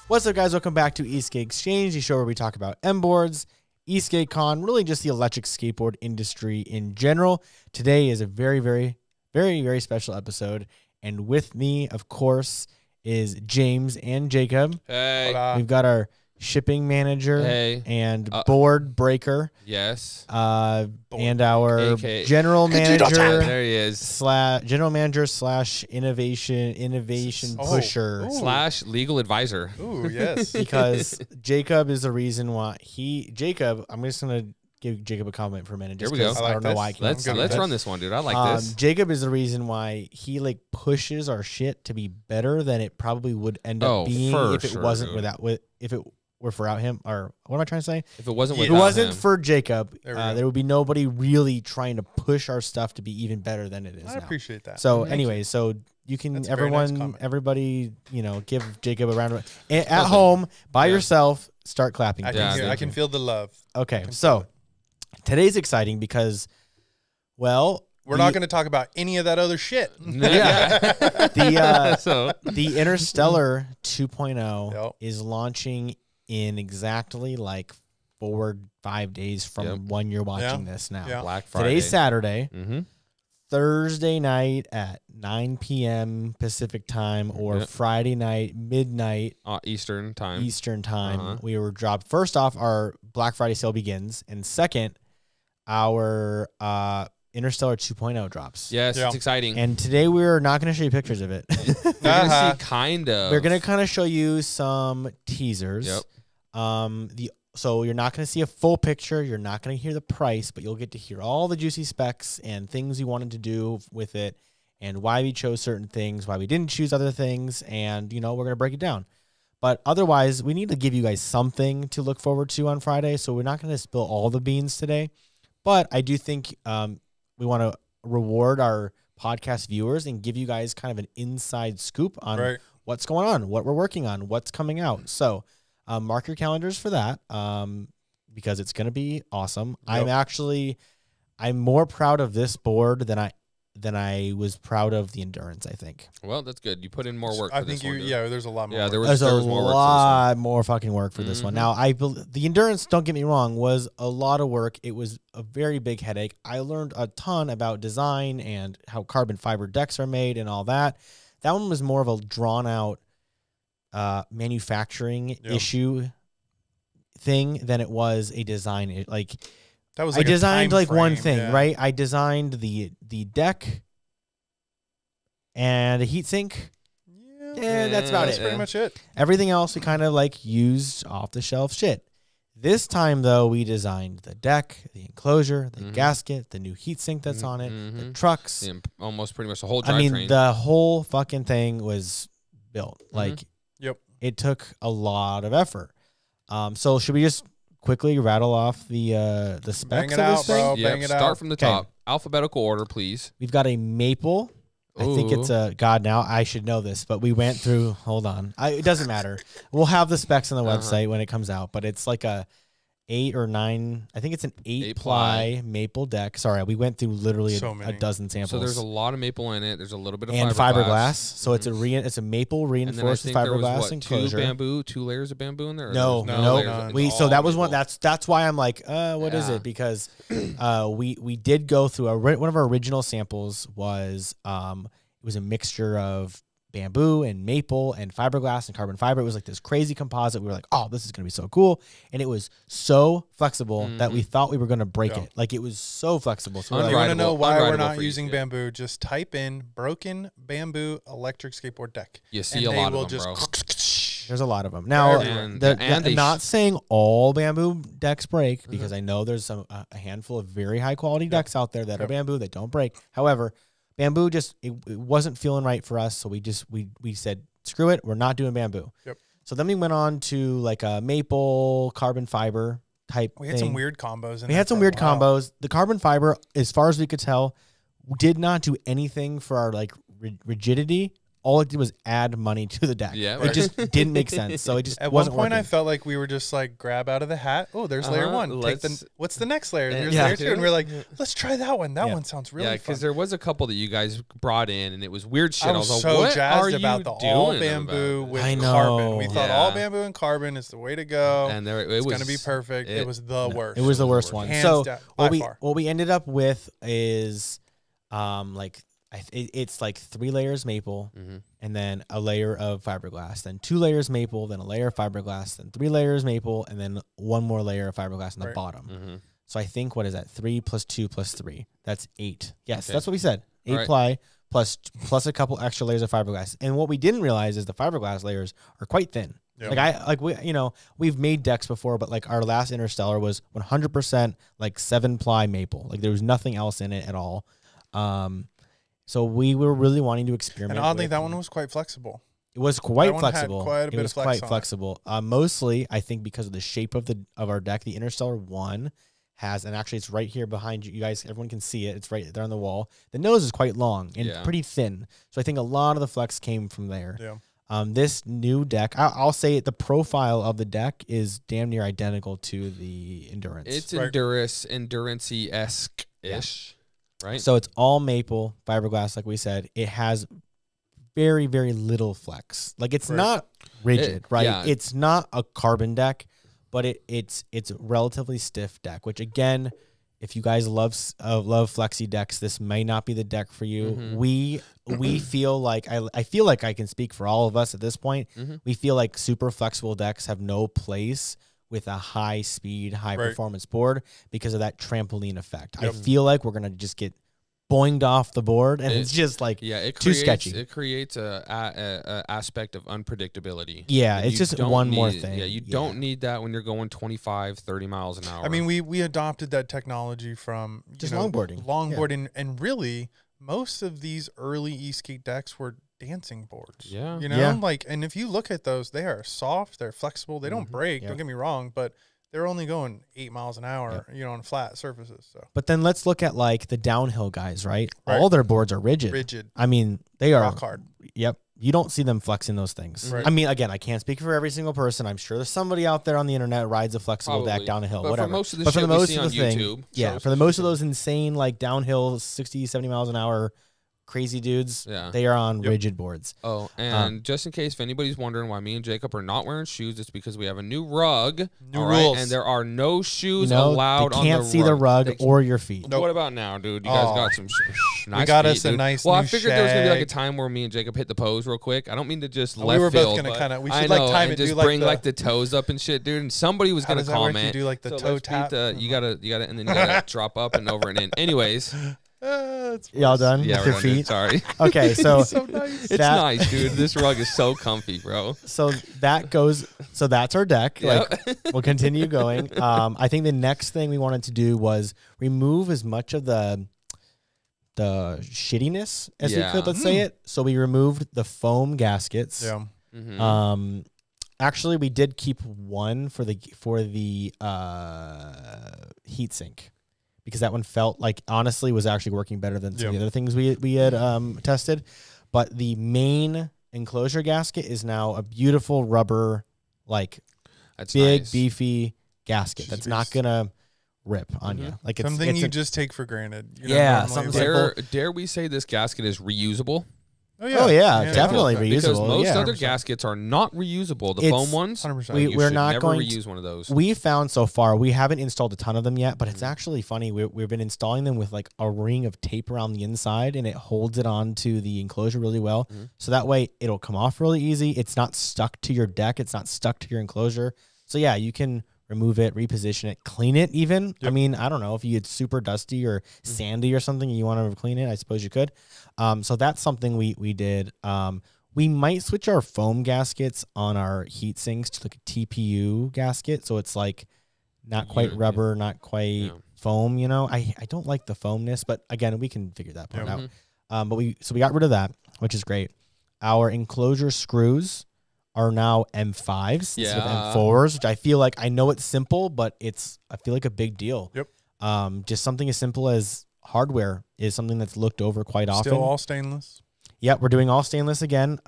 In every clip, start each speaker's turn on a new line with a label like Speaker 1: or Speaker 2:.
Speaker 1: What's up, guys? Welcome back to Esk8Exchange, the show where we talk about MBoards, Esk8Con, really just the electric skateboard industry in general. Today is a very, very, very, very special episode. And with me, of course, is James and Jacob.
Speaker 2: Hey.
Speaker 1: We've got our shipping manager and board breaker.
Speaker 2: Yes.
Speaker 1: And our
Speaker 2: AKA
Speaker 1: general manager.
Speaker 2: There he is.
Speaker 1: General manager / innovation pusher
Speaker 2: / legal advisor.
Speaker 3: Ooh, yes.
Speaker 1: Because Jacob is the reason why Jacob, I'm just going to give Jacob a comment for a minute.
Speaker 2: Here we go.
Speaker 1: I don't know why I can't.
Speaker 2: Let's run this one, dude. I like this.
Speaker 1: Jacob is the reason why he pushes our shit to be better than it probably would end up being if it wasn't if it were for him, or what am I trying to say?
Speaker 2: If it wasn't
Speaker 1: for Jacob, there would be nobody really trying to push our stuff to be even better than it is. I
Speaker 3: appreciate that.
Speaker 1: So anyway, so you can everybody, give Jacob a round of at home by yourself. Start clapping.
Speaker 3: I can feel the love.
Speaker 1: Okay, so today's exciting because, well,
Speaker 3: we're not going to talk about any of that other shit.
Speaker 1: The Interstellar 2.0 is launching in exactly 4-5 days from when you're watching this now.
Speaker 3: Yeah.
Speaker 2: Black Friday.
Speaker 1: Today's Saturday. Thursday night at 9 p.m. Pacific time or Friday night, midnight
Speaker 2: Eastern time.
Speaker 1: We were dropped. First off, our Black Friday sale begins. And second, our Interstellar 2.0 drops.
Speaker 2: Yes, it's exciting.
Speaker 1: And today we're not going to show you pictures of it.
Speaker 2: You're going to see kind of.
Speaker 1: We're going to kind of show you some teasers.
Speaker 2: Yep.
Speaker 1: So you're not going to see a full picture. You're not going to hear the price, but you'll get to hear all the juicy specs and things we wanted to do with it and why we chose certain things, why we didn't choose other things. And, we're going to break it down. But otherwise, we need to give you guys something to look forward to on Friday. So we're not going to spill all the beans today. But I do think we want to reward our podcast viewers and give you guys kind of an inside scoop on what's going on, what we're working on, what's coming out. So mark your calendars for that because it's going to be awesome. Yep. I'm more proud of this board than I was proud of the Endurance, I think.
Speaker 2: Well, that's good. You put in more work.
Speaker 3: I think there's a lot more.
Speaker 2: Yeah, there
Speaker 1: was
Speaker 2: more work
Speaker 1: more fucking work for this one. Now, the Endurance, don't get me wrong, was a lot of work. It was a very big headache. I learned a ton about design and how carbon fiber decks are made and all that. That one was more of a drawn out manufacturing issue thing than it was a design.
Speaker 3: That was
Speaker 1: I designed one thing, right? I designed the deck and a heat sink. Yeah, that's about it.
Speaker 3: That's pretty much it.
Speaker 1: Everything else we kind of used off the shelf shit. This time though, we designed the deck, the enclosure, the gasket, the new heat sink that's on it, the trucks,
Speaker 2: almost pretty much the whole drivetrain.
Speaker 1: The whole fucking thing was built. It took a lot of effort. So should we just quickly rattle off the specs of this thing?
Speaker 2: Yeah, start from the top. Alphabetical order, please.
Speaker 1: We've got a maple. I think it's now I should know this, but we went through, hold on. It doesn't matter. We'll have the specs on the website when it comes out, but it's like a 8 or 9, I think it's an 8-ply maple deck. Sorry, we went through literally a dozen samples.
Speaker 2: So there's a lot of maple in it. There's a little bit of
Speaker 1: fiberglass. So it's a maple reinforced fiberglass enclosure.
Speaker 2: 2 layers of bamboo in there?
Speaker 1: No. So that was one. That's why I'm like, what is it? Because we did go through one of our original samples was it was a mixture of bamboo and maple and fiberglass and carbon fiber. It was this crazy composite. We were like, oh, this is going to be so cool. And it was so flexible that we thought we were going to break it. It was so flexible. So
Speaker 3: you want to know why we're not using bamboo? Just type in broken bamboo electric skateboard deck.
Speaker 2: You see a lot of them, bro.
Speaker 1: There's a lot of them. Now, I'm not saying all bamboo decks break because I know there's a handful of very high quality decks out there that are bamboo that don't break. However, bamboo it wasn't feeling right for us, so we said screw it, we're not doing bamboo. So then we went on to a maple carbon fiber type.
Speaker 3: We had some weird combos.
Speaker 1: The carbon fiber, as far as we could tell, did not do anything for our rigidity all it did was add money to the deck.
Speaker 2: Yeah,
Speaker 1: it just didn't make sense. So it just
Speaker 3: at
Speaker 1: wasn't
Speaker 3: one point
Speaker 1: working.
Speaker 3: I felt like we were just like grab out of the hat. Oh, there's layer one. What's the next layer? There's layer two, and we're like, let's try that one. That one sounds really fun.
Speaker 2: because there was a couple that you guys brought in, and it was weird shit. I was
Speaker 3: so
Speaker 2: like, what
Speaker 3: jazzed
Speaker 2: are
Speaker 3: about
Speaker 2: you
Speaker 3: the
Speaker 2: doing
Speaker 3: all bamboo with
Speaker 1: I
Speaker 3: carbon. We
Speaker 1: know.
Speaker 3: thought all bamboo and carbon is the way to go.
Speaker 2: And it
Speaker 3: it's
Speaker 2: was
Speaker 3: going to be perfect. It was the worst.
Speaker 1: It was the worst one.
Speaker 3: Hands
Speaker 1: So
Speaker 3: down, by far.
Speaker 1: what we ended up with is like it's like 3 layers maple, and then a layer of fiberglass, then 2 layers maple, then a layer of fiberglass, then 3 layers maple, and then 1 more layer of fiberglass on the bottom. So I think, what is that? 3 plus 2 plus 3. That's 8. Yes, that's what we said. 8 ply plus a couple extra layers of fiberglass. And what we didn't realize is the fiberglass layers are quite thin. Yep. We've made decks before, but like our last Interstellar was 100% like 7 ply maple. Like there was nothing else in it at all. So we were really wanting to experiment.
Speaker 3: And oddly, that one was quite flexible.
Speaker 1: It was quite flexible.
Speaker 3: Had quite a bit
Speaker 1: it was
Speaker 3: of flex
Speaker 1: quite flexible. Mostly, I think, because of the shape of our deck. The Interstellar 1 has, and actually it's right here behind you. You guys, everyone can see it. It's right there on the wall. The nose is quite long and pretty thin. So I think a lot of the flex came from there.
Speaker 3: Yeah.
Speaker 1: This new deck, I'll say it, the profile of the deck is damn near identical to the Endurance.
Speaker 2: It's endurance-y Esk-ish. Right.
Speaker 1: So it's all maple fiberglass, like we said. It has very, very little flex. Like it's not rigid, right?
Speaker 2: Yeah.
Speaker 1: It's not a carbon deck, but it's a relatively stiff deck. Which again, if you guys love flexi decks, this may not be the deck for you. We feel like I feel like I can speak for all of us at this point. We feel like super flexible decks have no place with a high speed, high performance board because of that trampoline effect. I feel like we're gonna just get boinged off the board, and it's just like too sketchy.
Speaker 2: It creates a aspect of unpredictability.
Speaker 1: Yeah, it's just one more thing.
Speaker 2: Yeah, you don't need that when you're going 25, 30 miles an hour.
Speaker 3: I mean, we adopted that technology from
Speaker 1: just longboarding.
Speaker 3: And really, most of these early Esk8 decks were dancing boards.
Speaker 2: Yeah.
Speaker 3: You know, like, and if you look at those, they are soft, they're flexible, they don't break, don't get me wrong, but they're only going 8 miles an hour, you know, on flat surfaces. So,
Speaker 1: but then let's look at like the downhill guys, right? All their boards are rigid. I mean, they are
Speaker 3: rock hard.
Speaker 1: Yep. You don't see them flexing those things. I mean, again, I can't speak for every single person. I'm sure there's somebody out there on the internet rides a flexible deck down a hill, whatever.
Speaker 2: For most of the shit we see on YouTube.
Speaker 1: For the most of those insane, like downhill 60, 70 miles an hour crazy dudes, they are on rigid boards.
Speaker 2: Oh, and just in case if anybody's wondering why me and Jacob are not wearing shoes, it's because we have a new rug.
Speaker 3: New rules.
Speaker 2: And there are no shoes allowed on the rug.
Speaker 1: They can't see the rug or your feet.
Speaker 2: What about now, dude? You guys got some nice
Speaker 3: we got
Speaker 2: feet,
Speaker 3: us a
Speaker 2: dude.
Speaker 3: nice
Speaker 2: Well, I
Speaker 3: new
Speaker 2: figured there was going to be like a
Speaker 3: shag.
Speaker 2: time where me and Jacob hit the pose real quick. I don't mean to just
Speaker 3: we were
Speaker 2: left
Speaker 3: both
Speaker 2: field,
Speaker 3: gonna
Speaker 2: but
Speaker 3: kind of, we
Speaker 2: I
Speaker 3: should
Speaker 2: know,
Speaker 3: like time
Speaker 2: and
Speaker 3: it,
Speaker 2: just
Speaker 3: do like
Speaker 2: bring
Speaker 3: the,
Speaker 2: like the toes up and shit, dude. And somebody was going to comment.
Speaker 3: You do like the
Speaker 2: So
Speaker 3: toe
Speaker 2: let's beat
Speaker 3: tap.
Speaker 2: you gotta, and then you gotta drop up and over and in. Anyways.
Speaker 1: Y'all done
Speaker 2: Yeah,
Speaker 1: with your
Speaker 2: we're done, dude.
Speaker 1: feet?
Speaker 2: Sorry.
Speaker 1: Okay, so
Speaker 3: so nice.
Speaker 2: It's nice, dude. This rug is so comfy, bro.
Speaker 1: So that's our deck.
Speaker 2: Yep.
Speaker 1: Like we'll continue going. I think the next thing we wanted to do was remove as much of the shittiness as we could, let's say it. So we removed the foam gaskets.
Speaker 3: Yeah.
Speaker 1: Actually we did keep one for the heat sink, because that one felt like honestly was actually working better than some of the other things we had tested. But the main enclosure gasket is now a beautiful rubber, like big, beefy gasket that's not gonna rip on you. Like it's
Speaker 3: something you just take for granted. You know,
Speaker 1: something
Speaker 2: dare we say this gasket is reusable?
Speaker 1: Oh yeah, definitely reusable.
Speaker 2: Because most other
Speaker 3: 100%.
Speaker 2: gaskets are not reusable. The foam ones,
Speaker 3: 100%.
Speaker 1: We're not
Speaker 2: never
Speaker 1: going
Speaker 2: reuse one of those.
Speaker 1: We found so far, we haven't installed a ton of them yet, but it's actually funny. We've been installing them with like a ring of tape around the inside, and it holds it onto the enclosure really well. So that way it'll come off really easy. It's not stuck to your deck. It's not stuck to your enclosure. So yeah, you can remove it, reposition it, clean it even. I mean, I don't know if you get super dusty or sandy or something and you want to clean it, I suppose you could. So that's something we did. We might switch our foam gaskets on our heat sinks to like a TPU gasket. So it's like not quite rubber, not quite foam, you know. I don't like the foamness, but again, we can figure that part out. But we got rid of that, which is great. Our enclosure screws are now M5s instead of M4s, which I feel like, I know it's simple, but I feel like a big deal.
Speaker 3: Yep.
Speaker 1: Just something as simple as hardware is something that's looked over quite often.
Speaker 3: Still all stainless.
Speaker 1: Yep, we're doing all stainless again.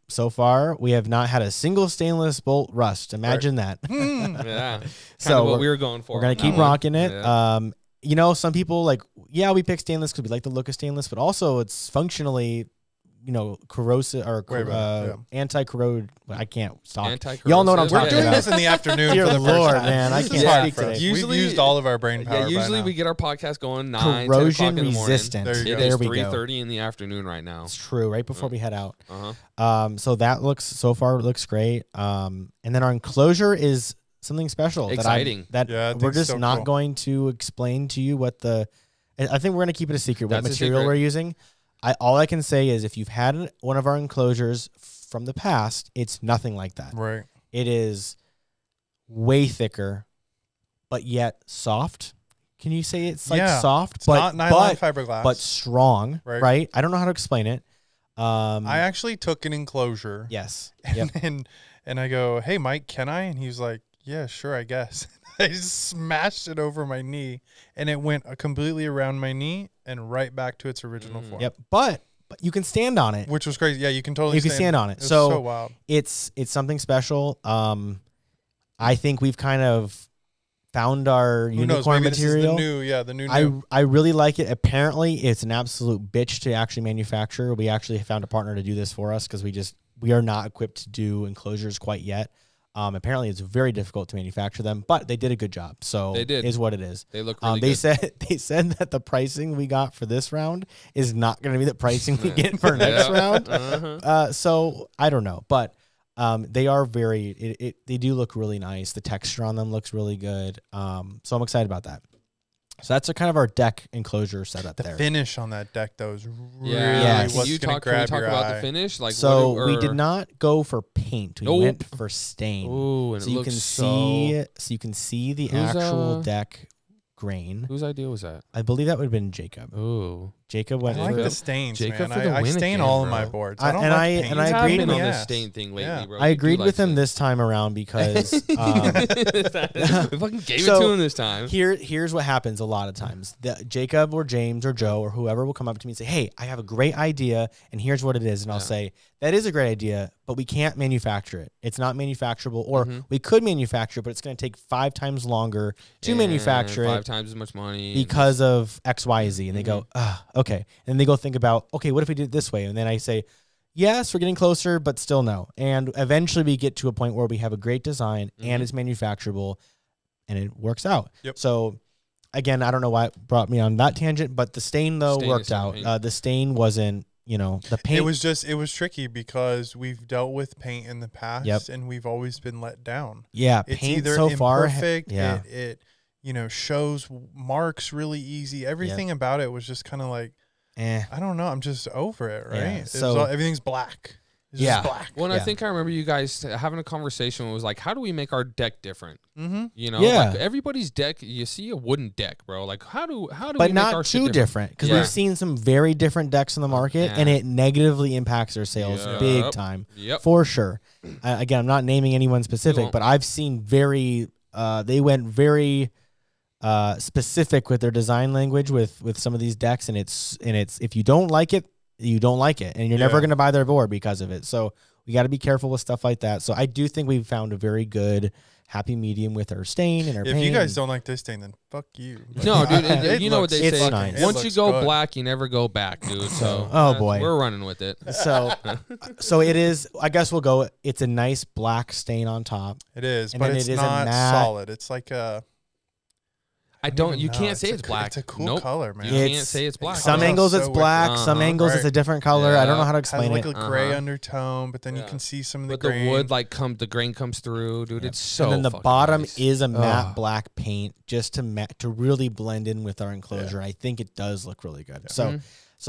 Speaker 1: So far, we have not had a single stainless bolt rust. Imagine that.
Speaker 2: Yeah.
Speaker 1: So
Speaker 2: what we were going for.
Speaker 1: We're gonna keep rocking it. Yeah. You know, some people like, yeah, we pick stainless because we like the look of stainless, but also it's functionally, you know, corrosive or anti-corrode. I can't stop. Y'all know what I'm talking about.
Speaker 3: We're doing this in the afternoon.
Speaker 1: Dear
Speaker 3: for the
Speaker 1: Lord,
Speaker 3: first time.
Speaker 1: man, I can't speak today.
Speaker 3: Usually, we've used all of our brain power.
Speaker 2: Yeah, usually
Speaker 3: by
Speaker 2: we
Speaker 3: now.
Speaker 2: get our podcast going 9,
Speaker 1: corrosion
Speaker 2: 10 o'clock in the morning.
Speaker 1: resistant.
Speaker 3: There you go.
Speaker 2: It is
Speaker 1: we go.
Speaker 2: 3:30 in the afternoon right now.
Speaker 1: It's true. Right before we head out.
Speaker 2: Uh-huh.
Speaker 1: So that looks so far looks great. And then our enclosure is something special.
Speaker 2: Exciting.
Speaker 1: That we're just so not going to explain to you what the. I think we're going to keep it a secret what material we're using. All I can say is if you've had one of our enclosures from the past, it's nothing like that.
Speaker 3: Right.
Speaker 1: It is way thicker, but yet soft. Can you say it's like soft?
Speaker 3: It's not nylon fiberglass.
Speaker 1: But strong, right? I don't know how to explain it.
Speaker 3: I actually took an enclosure.
Speaker 1: Yes.
Speaker 3: And I go, hey, Mike, can I? And he's like, yeah, sure, I guess. I just smashed it over my knee, and it went completely around my knee and right back to its original form.
Speaker 1: Yep, but you can stand on it,
Speaker 3: which was crazy. Yeah, you can totally.
Speaker 1: You can stand on it.
Speaker 3: It's so wild.
Speaker 1: It's something special. I think we've kind of found our unicorn material.
Speaker 3: The new.
Speaker 1: I really like it. Apparently, it's an absolute bitch to actually manufacture. We actually found a partner to do this for us because we are not equipped to do enclosures quite yet. Apparently, it's very difficult to manufacture them, but they did a good job. So
Speaker 2: they did.
Speaker 1: Is what it is.
Speaker 2: They look really good.
Speaker 1: They said that the pricing we got for this round is not going to be the pricing we get for next round. So I don't know, but they are they do look really nice. The texture on them looks really good. So I'm excited about that. So that's kind of our deck enclosure setup there.
Speaker 3: The finish on that deck, though, is really
Speaker 2: what's going to grab your eye. Can we talk about the finish? Like,
Speaker 1: so we did not go for paint. We went for stain.
Speaker 2: Ooh, and
Speaker 1: so you can see the actual deck grain.
Speaker 2: Whose idea was that?
Speaker 1: I believe that would have been Jacob.
Speaker 2: Ooh,
Speaker 1: Jacob went.
Speaker 3: I like the stains,
Speaker 2: Jacob
Speaker 3: man. I stain all of my boards. I don't like paint.
Speaker 1: I agreed
Speaker 2: on this stain thing lately, bro.
Speaker 1: I agreed with him this time around because
Speaker 2: we fucking gave it to him this time.
Speaker 1: Here's what happens a lot of times. Jacob or James or Joe or whoever will come up to me and say, "Hey, I have a great idea, and here's what it is," and I'll say, "That is a great idea, but we can't manufacture it. It's not manufacturable, or we could manufacture it, but it's going to take 5 times longer to manufacture it,
Speaker 2: 5 times as much money
Speaker 1: because of X, Y, Z." And they go, "Okay," and they go think about, "Okay, what if we did it this way?" And then I say, "Yes, we're getting closer, but still no." And eventually we get to a point where we have a great design and it's manufacturable, and it works out.
Speaker 3: Yep.
Speaker 1: So again, I don't know why it brought me on that tangent, but the stain though worked out. The stain wasn't, the paint.
Speaker 3: It was tricky because we've dealt with paint in the past and we've always been let down.
Speaker 1: Yeah,
Speaker 3: it's
Speaker 1: paint
Speaker 3: either
Speaker 1: so
Speaker 3: imperfect,
Speaker 1: far.
Speaker 3: It shows marks really easy. Everything about it was just kind of like, I don't know. I'm just over it, right?
Speaker 1: Yeah. So
Speaker 3: everything's black. It's just black.
Speaker 2: Well, I think I remember you guys having a conversation. It was like, how do we make our deck different?
Speaker 3: Mm-hmm.
Speaker 2: Like everybody's deck. You see a wooden deck, bro. Like how do we make our shit different?
Speaker 1: But not too different, because we've seen some very different decks in the market, and it negatively impacts their sales big time, for sure. Again, I'm not naming anyone specific, but I've seen they went very specific with their design language with some of these decks, and it's if you don't like it, you don't like it, and you're never going to buy their board because of it. So we got to be careful with stuff like that. So I do think we've found a very good happy medium with our stain and our paint.
Speaker 3: If you guys don't like this stain, then fuck you.
Speaker 2: No, dude, you know what they say.
Speaker 1: Nice.
Speaker 2: Once you go black, you never go back, dude. So
Speaker 1: boy,
Speaker 2: we're running with it.
Speaker 1: So it is. I guess we'll go. It's a nice black stain on top.
Speaker 3: It is, but it's not solid. It's like a.
Speaker 2: You can't say it's black.
Speaker 3: It's a cool color, man.
Speaker 2: You can't say it's black.
Speaker 1: Some angles it's black, some angles it's a different color. I don't know how to explain it.
Speaker 3: It has like a gray undertone, but then you can see some of the grain.
Speaker 2: The wood, the grain comes through, dude. It's so.
Speaker 1: And then the bottom is a matte black paint, just to really blend in with our enclosure. I think it does look really good. So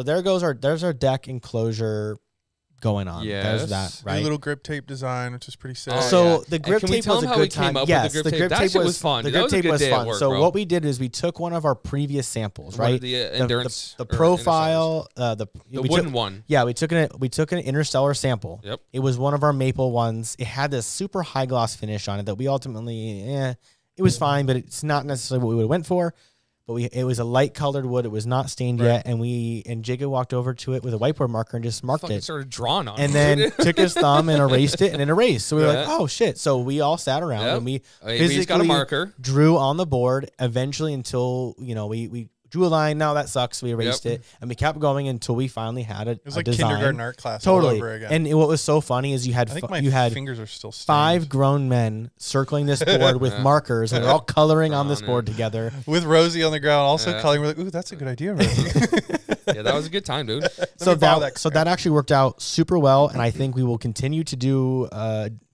Speaker 1: there's our deck enclosure going on. There's that, right?
Speaker 3: A little grip tape design, which is pretty sick.
Speaker 1: The grip tape was a good time. Yes, the grip tape was fun. The grip tape was fun. So what we did is we took one of our previous samples, right?
Speaker 2: The endurance,
Speaker 1: the profile, the
Speaker 2: wooden one.
Speaker 1: Yeah, we took an Interstellar sample.
Speaker 2: Yep.
Speaker 1: It was one of our maple ones. It had this super high gloss finish on it that we ultimately, it was fine, but it's not necessarily what we would have went for. but it was a light colored wood. It was not stained
Speaker 3: Right.
Speaker 1: yet, and Jacob walked over to it with a whiteboard marker and just marked
Speaker 2: Fucking
Speaker 1: it.
Speaker 2: started drawing on
Speaker 1: And
Speaker 2: it,
Speaker 1: then
Speaker 2: dude.
Speaker 1: took his thumb and erased it, and it erased. So we were like,
Speaker 2: Yeah.
Speaker 1: "Oh shit!" So we all sat around
Speaker 2: Yep.
Speaker 1: and we
Speaker 2: He's got a
Speaker 1: physically
Speaker 2: marker.
Speaker 1: drew on the board. Eventually, until we drew a line. Now that sucks. We erased it, and we kept going until we finally had
Speaker 3: It was like
Speaker 1: design.
Speaker 3: kindergarten art class
Speaker 1: Totally.
Speaker 3: all over again.
Speaker 1: And what was so funny is you
Speaker 3: I
Speaker 1: had
Speaker 3: think my
Speaker 1: you had
Speaker 3: fingers are still stained.
Speaker 1: 5 grown men circling this board with
Speaker 2: Yeah.
Speaker 1: markers, and they're all coloring on this
Speaker 2: Drawing
Speaker 1: board
Speaker 2: it.
Speaker 1: together.
Speaker 3: with Rosie on the ground, also
Speaker 2: Yeah.
Speaker 3: coloring. We're like, ooh, that's a good idea, Rosie.
Speaker 2: Yeah, that was a good time, dude.
Speaker 1: So
Speaker 3: me borrow
Speaker 1: that
Speaker 3: that.
Speaker 1: actually worked out super well, and I think we will continue to do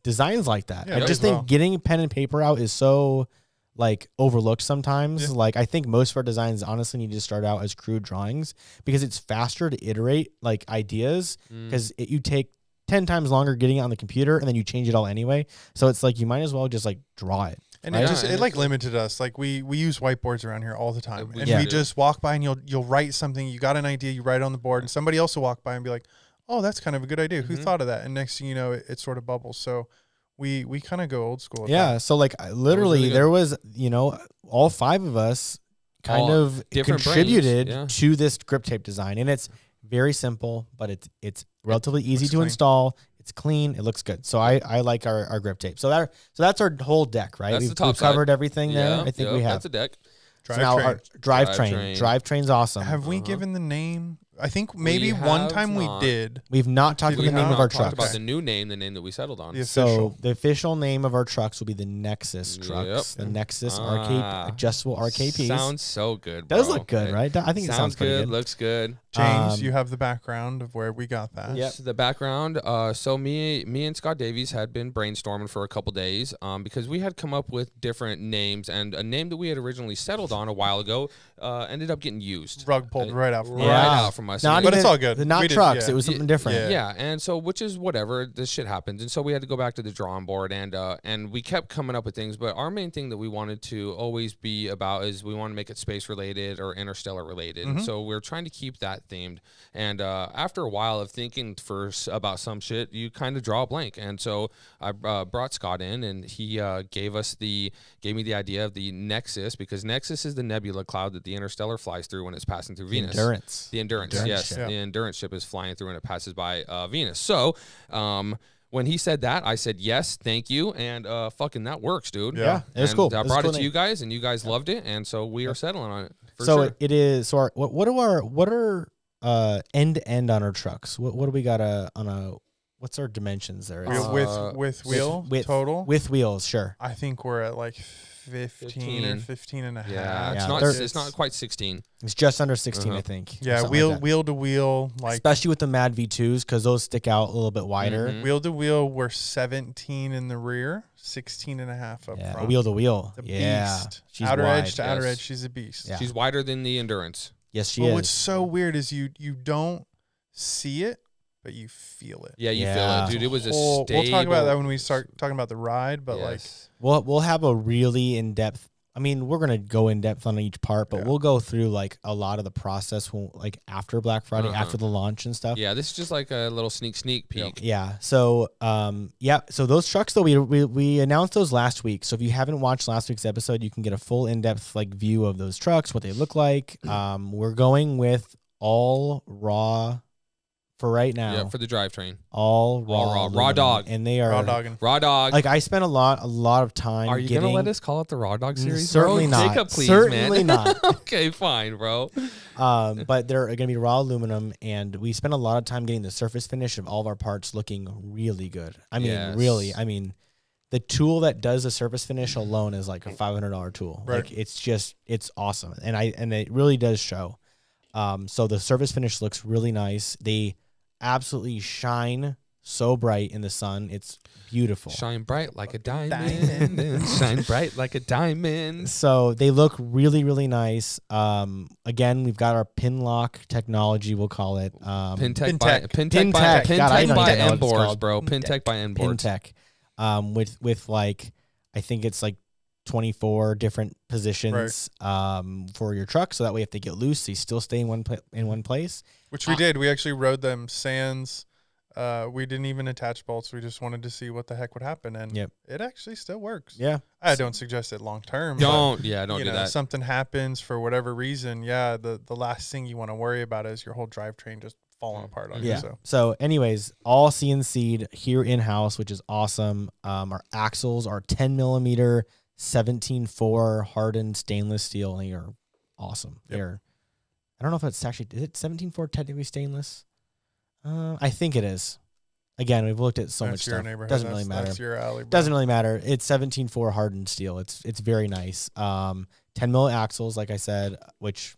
Speaker 1: designs like that.
Speaker 3: Yeah,
Speaker 1: I
Speaker 3: that
Speaker 1: just
Speaker 3: as
Speaker 1: think
Speaker 3: well.
Speaker 1: getting pen and paper out is so like overlooked sometimes.
Speaker 3: Yeah.
Speaker 1: Like I think most of our designs honestly need to start out as crude drawings because it's faster to iterate like ideas because you take 10 times longer getting it on the computer and then you change it all anyway. So it's like you might as well just like draw it.
Speaker 3: And
Speaker 1: Right?
Speaker 3: it like limited us. Like we use whiteboards around here all the time,
Speaker 2: We
Speaker 3: and
Speaker 1: do.
Speaker 3: we just walk by and you'll write something. You got an idea, you write it on the board, and somebody else will walk by and be like, "Oh, that's kind of a good idea. Who thought of that?" And next thing you know, it sort of bubbles. So we kind of go old school. With
Speaker 1: Yeah.
Speaker 3: that.
Speaker 1: So like literally
Speaker 2: really good.
Speaker 1: there was, all 5 of us kind
Speaker 2: All
Speaker 1: of
Speaker 2: different
Speaker 1: contributed
Speaker 2: brains,
Speaker 1: to this grip tape design. And it's very simple, but it's relatively easy
Speaker 3: looks
Speaker 1: to
Speaker 3: clean.
Speaker 1: install. It's clean. It looks good. So I like our grip tape. So that's our whole deck, right?
Speaker 2: That's the top
Speaker 1: we've
Speaker 2: side.
Speaker 1: covered everything there.
Speaker 2: Yeah,
Speaker 1: I think
Speaker 2: yep,
Speaker 1: we have.
Speaker 2: That's a deck.
Speaker 1: So now our
Speaker 2: Drivetrain.
Speaker 1: drivetrain's awesome.
Speaker 3: Have we given the name? I think maybe
Speaker 2: We
Speaker 3: one
Speaker 2: have
Speaker 3: time
Speaker 2: not.
Speaker 3: we did.
Speaker 1: We've not talked
Speaker 3: Did
Speaker 1: about the
Speaker 3: we
Speaker 1: name
Speaker 3: not
Speaker 1: of our
Speaker 2: talked
Speaker 1: trucks.
Speaker 2: about the new name, the name that we settled on.
Speaker 3: The
Speaker 1: So
Speaker 3: official.
Speaker 1: the official name of our trucks will be the Nexus trucks.
Speaker 2: Yep.
Speaker 1: The Nexus
Speaker 2: Ah.
Speaker 1: adjustable RKPs.
Speaker 2: Sounds so good, bro.
Speaker 1: Does look good, right? I think it sounds pretty good.
Speaker 2: Looks good.
Speaker 3: James,
Speaker 1: Um,
Speaker 3: you have the background of where we got that.
Speaker 1: Yep.
Speaker 2: The background. So me and Scott Davies had been brainstorming for a couple days because we had come up with different names, and a name that we had originally settled on a while ago ended up getting used.
Speaker 3: Rug pulled right out from
Speaker 2: Right
Speaker 3: us.
Speaker 1: Yeah.
Speaker 2: out from us.
Speaker 1: Not
Speaker 2: And
Speaker 3: But
Speaker 1: even,
Speaker 3: it's all good.
Speaker 1: Not
Speaker 3: We did-
Speaker 1: trucks.
Speaker 3: yeah.
Speaker 1: It was something different.
Speaker 3: Yeah.
Speaker 2: Yeah, and so which is whatever, this shit happens, and so we had to go back to the drawing board, and we kept coming up with things, but our main thing that we wanted to always be about is we want to make it space related or interstellar related, and so we're trying to keep that themed. And after a while of thinking about some shit, you kind of draw a blank, and so I brought Scott in, and he gave me the idea of the Nexus, because Nexus is the nebula cloud that the Interstellar flies through when it's passing through Venus.
Speaker 1: Endurance.
Speaker 2: The Endurance,
Speaker 1: Endurance
Speaker 2: yes.
Speaker 1: ship.
Speaker 3: Yeah.
Speaker 2: The Endurance ship is flying through and it passes by Venus. So when he said that, I said, yes, thank you. And fucking that works, dude.
Speaker 3: Yeah.
Speaker 1: It was
Speaker 2: And
Speaker 1: cool.
Speaker 2: I
Speaker 1: It was
Speaker 2: brought
Speaker 1: a cool
Speaker 2: it to
Speaker 1: name.
Speaker 2: you guys, and you guys loved it. And so we are settling on it. For
Speaker 1: So
Speaker 2: sure.
Speaker 1: it is. So what are end to end on our trucks? What do we got on a? What's our dimensions there? It's
Speaker 3: With wheel
Speaker 1: with-
Speaker 3: total,
Speaker 1: with wheels, sure.
Speaker 3: I think we're at like 15 or 15 and a half.
Speaker 2: Yeah,
Speaker 1: Yeah,
Speaker 2: it's not quite 16.
Speaker 1: It's just under 16,
Speaker 2: Uh-huh.
Speaker 1: I think. or
Speaker 3: Yeah,
Speaker 1: something like that.
Speaker 3: wheel to wheel, like
Speaker 1: especially with the Mad V2s because those stick out a little bit wider.
Speaker 2: Mhm.
Speaker 3: wheel to wheel, we're 17 in the rear, 16 and a half up
Speaker 1: Yeah,
Speaker 3: front.
Speaker 1: wheel to wheel.
Speaker 3: The
Speaker 1: Yeah,
Speaker 3: beast.
Speaker 1: she's
Speaker 3: outer
Speaker 1: wide.
Speaker 3: edge to outer
Speaker 2: Yes.
Speaker 3: edge, she's a beast.
Speaker 1: Yeah.
Speaker 2: She's wider than the Endurance.
Speaker 1: Yes, she
Speaker 3: But
Speaker 1: is.
Speaker 3: what's so weird is you don't see it, but you feel it.
Speaker 2: Yeah, you feel
Speaker 1: Yeah.
Speaker 2: it, dude. It was a
Speaker 3: We'll
Speaker 2: stable.
Speaker 3: talk about that when we start talking about the ride, but
Speaker 2: Yes.
Speaker 1: We'll have a really in depth. I mean, we're gonna go in depth on each part, but
Speaker 3: Yeah.
Speaker 1: we'll go through like a lot of the process like after Black Friday,
Speaker 2: Uh-huh.
Speaker 1: after the launch and stuff.
Speaker 2: Yeah, this is just like a little sneak peek.
Speaker 1: Yeah. So, so those trucks though, we announced those last week. So if you haven't watched last week's episode, you can get a full in-depth like view of those trucks, what they look like. We're going with all raw for right now.
Speaker 2: Yeah, for the drivetrain.
Speaker 1: all raw,
Speaker 2: raw
Speaker 1: aluminum,
Speaker 2: dog.
Speaker 1: and they are
Speaker 3: raw dogging.
Speaker 2: Raw dog.
Speaker 1: like I spent a lot of time.
Speaker 2: Are you
Speaker 1: getting,
Speaker 2: gonna let us call it the Raw Dog series?
Speaker 1: Certainly
Speaker 2: bro?
Speaker 1: not.
Speaker 2: Jacob, please,
Speaker 1: Certainly
Speaker 2: man.
Speaker 1: not.
Speaker 2: Okay, fine, bro.
Speaker 1: But they're going to be raw aluminum, and we spent a lot of time getting the surface finish of all of our parts looking really good. I mean,
Speaker 2: Yes.
Speaker 1: really. I mean, the tool that does the surface finish alone is like a $500 tool.
Speaker 3: Right.
Speaker 1: Like it's awesome, and it really does show. So the surface finish looks really nice. They absolutely shine so bright in the sun. It's beautiful.
Speaker 2: Shine bright like a diamond. and shine bright like a diamond.
Speaker 1: So they look really, really nice. Again, we've got our pin lock technology, we'll call it.
Speaker 2: Pintech
Speaker 3: Pintech.
Speaker 2: by
Speaker 1: Pintech.
Speaker 2: Pintech
Speaker 1: God, I don't
Speaker 2: by
Speaker 1: even know what it's
Speaker 2: MBoards,
Speaker 1: called.
Speaker 2: bro. Pintech by MBoards.
Speaker 1: Pintech. With like, I think it's like 24 different positions for your truck. So that way if they get loose, they still stay in one place.
Speaker 3: Which we did. We actually rode them sans We didn't even attach bolts. We just wanted to see what the heck would happen, and it actually still works.
Speaker 1: Yeah,
Speaker 3: I don't suggest it long term.
Speaker 2: Don't
Speaker 3: do
Speaker 2: do that.
Speaker 3: Something happens for whatever reason. Yeah, the last thing you want to worry about is your whole drivetrain just falling apart on you.
Speaker 1: So anyways, all CNC'd here in house, which is awesome. Our axles are 10 millimeter 17.4 hardened stainless steel, and they are awesome. They're, I don't know if it's actually, is it 17.4 technically stainless? I think it is. Again, we've looked at so much stuff. Doesn't really matter.
Speaker 3: That's your alley, bro.
Speaker 1: Doesn't really matter. It's 17.4 hardened steel. It's very nice. 10 mil axles, like I said, which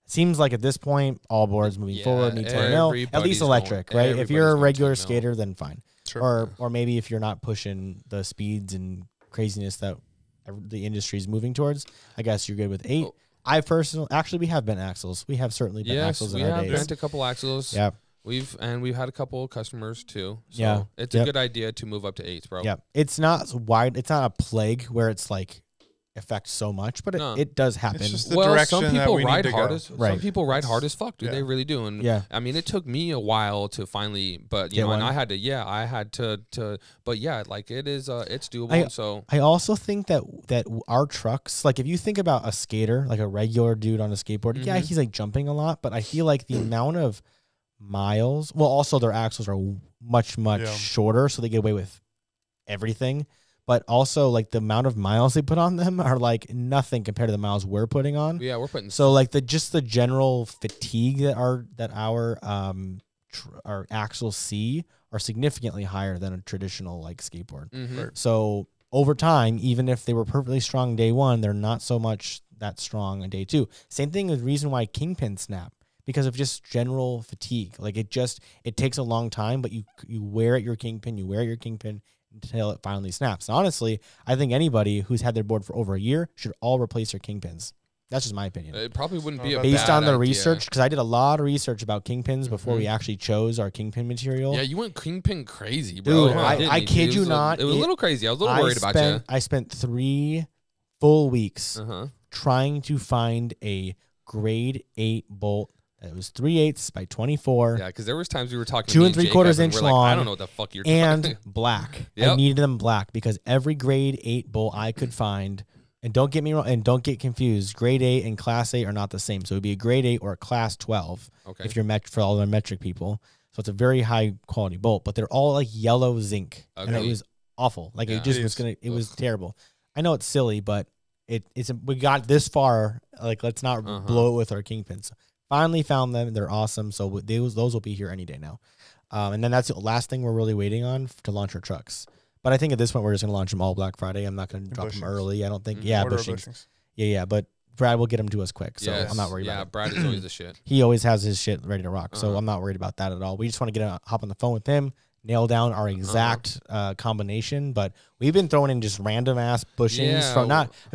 Speaker 1: seems like at this point all boards moving forward need 10 mil. At least electric, right? If you're a regular skater, then fine.
Speaker 3: Sure.
Speaker 1: Or maybe if you're not pushing the speeds and craziness that the industry is moving towards, I guess you're good with 8. I personally, actually, we have bent axles. We have certainly bent axles in our days.
Speaker 2: We have bent a couple axles.
Speaker 1: Yeah.
Speaker 2: We've had a couple of customers too. So
Speaker 1: yeah.
Speaker 2: It's a good idea to move up to 8s, bro.
Speaker 1: Yeah. It's not wide. It's not a plague where it's like affects so much, but it does happen.
Speaker 3: It's just the direction
Speaker 2: some people
Speaker 3: that we
Speaker 2: ride
Speaker 3: need to
Speaker 2: hard
Speaker 3: go.
Speaker 2: Some people ride hard as fuck, dude. They really do. And I mean, it took me a while to finally, but you know, and I had to, but yeah, like it is, it's doable. So
Speaker 1: I also think that our trucks, like if you think about a skater, like a regular dude on a skateboard, yeah, he's like jumping a lot, but I feel like the amount of miles, well, also their axles are much shorter, so they get away with everything. But also, like, the amount of miles they put on them are, like, nothing compared to the miles we're putting on.
Speaker 2: Yeah, we're putting...
Speaker 1: So, like, the general fatigue that our axles see are significantly higher than a traditional, like, skateboard. So, over time, even if they were perfectly strong day 1, they're not so much that strong on day 2. Same thing is the reason why kingpins snap. Because of just general fatigue. Like, it takes a long time, but you wear at your kingpin, until it finally snaps. And honestly, I think anybody who's had their board for over a year should all replace their kingpins. That's just my opinion.
Speaker 2: It probably wouldn't be
Speaker 1: based on the research, because I did a lot of research about kingpins before we actually chose our kingpin material.
Speaker 2: Yeah, you went kingpin crazy, bro.
Speaker 1: Dude, I kid you not.
Speaker 2: It was a little crazy. I was a little worried about you.
Speaker 1: I spent 3 full weeks trying to find a grade 8 bolt. It was 3/8 by 24.
Speaker 2: Yeah, because there was times we were talking
Speaker 1: 2 3/4 inch long.
Speaker 2: Like, I don't know what the fuck you're talking about.
Speaker 1: And black. I needed them black because every grade 8 bolt I could find, and don't get me wrong, and don't get confused, grade 8 and class 8 are not the same. So it would be a grade 8 or a class 12 if you're for all the metric people. So it's a very high quality bolt, but they're all like yellow zinc, and it was awful. Like it just was it was terrible. I know it's silly, but we got this far. Like let's not blow it with our kingpins. Finally found them. They're awesome. So those will be here any day now. And then that's the last thing we're really waiting on to launch our trucks. But I think at this point, we're just going to launch them all Black Friday. I'm not going to drop them early. I don't think. Yeah, bushings. Yeah. But Brad will get them to us quick. So I'm not worried about it.
Speaker 2: Yeah, Brad is always the shit.
Speaker 1: He always has his shit ready to rock. So I'm not worried about that at all. We just want to hop on the phone with him, nail down our exact combination. But we've been throwing in just random ass bushings from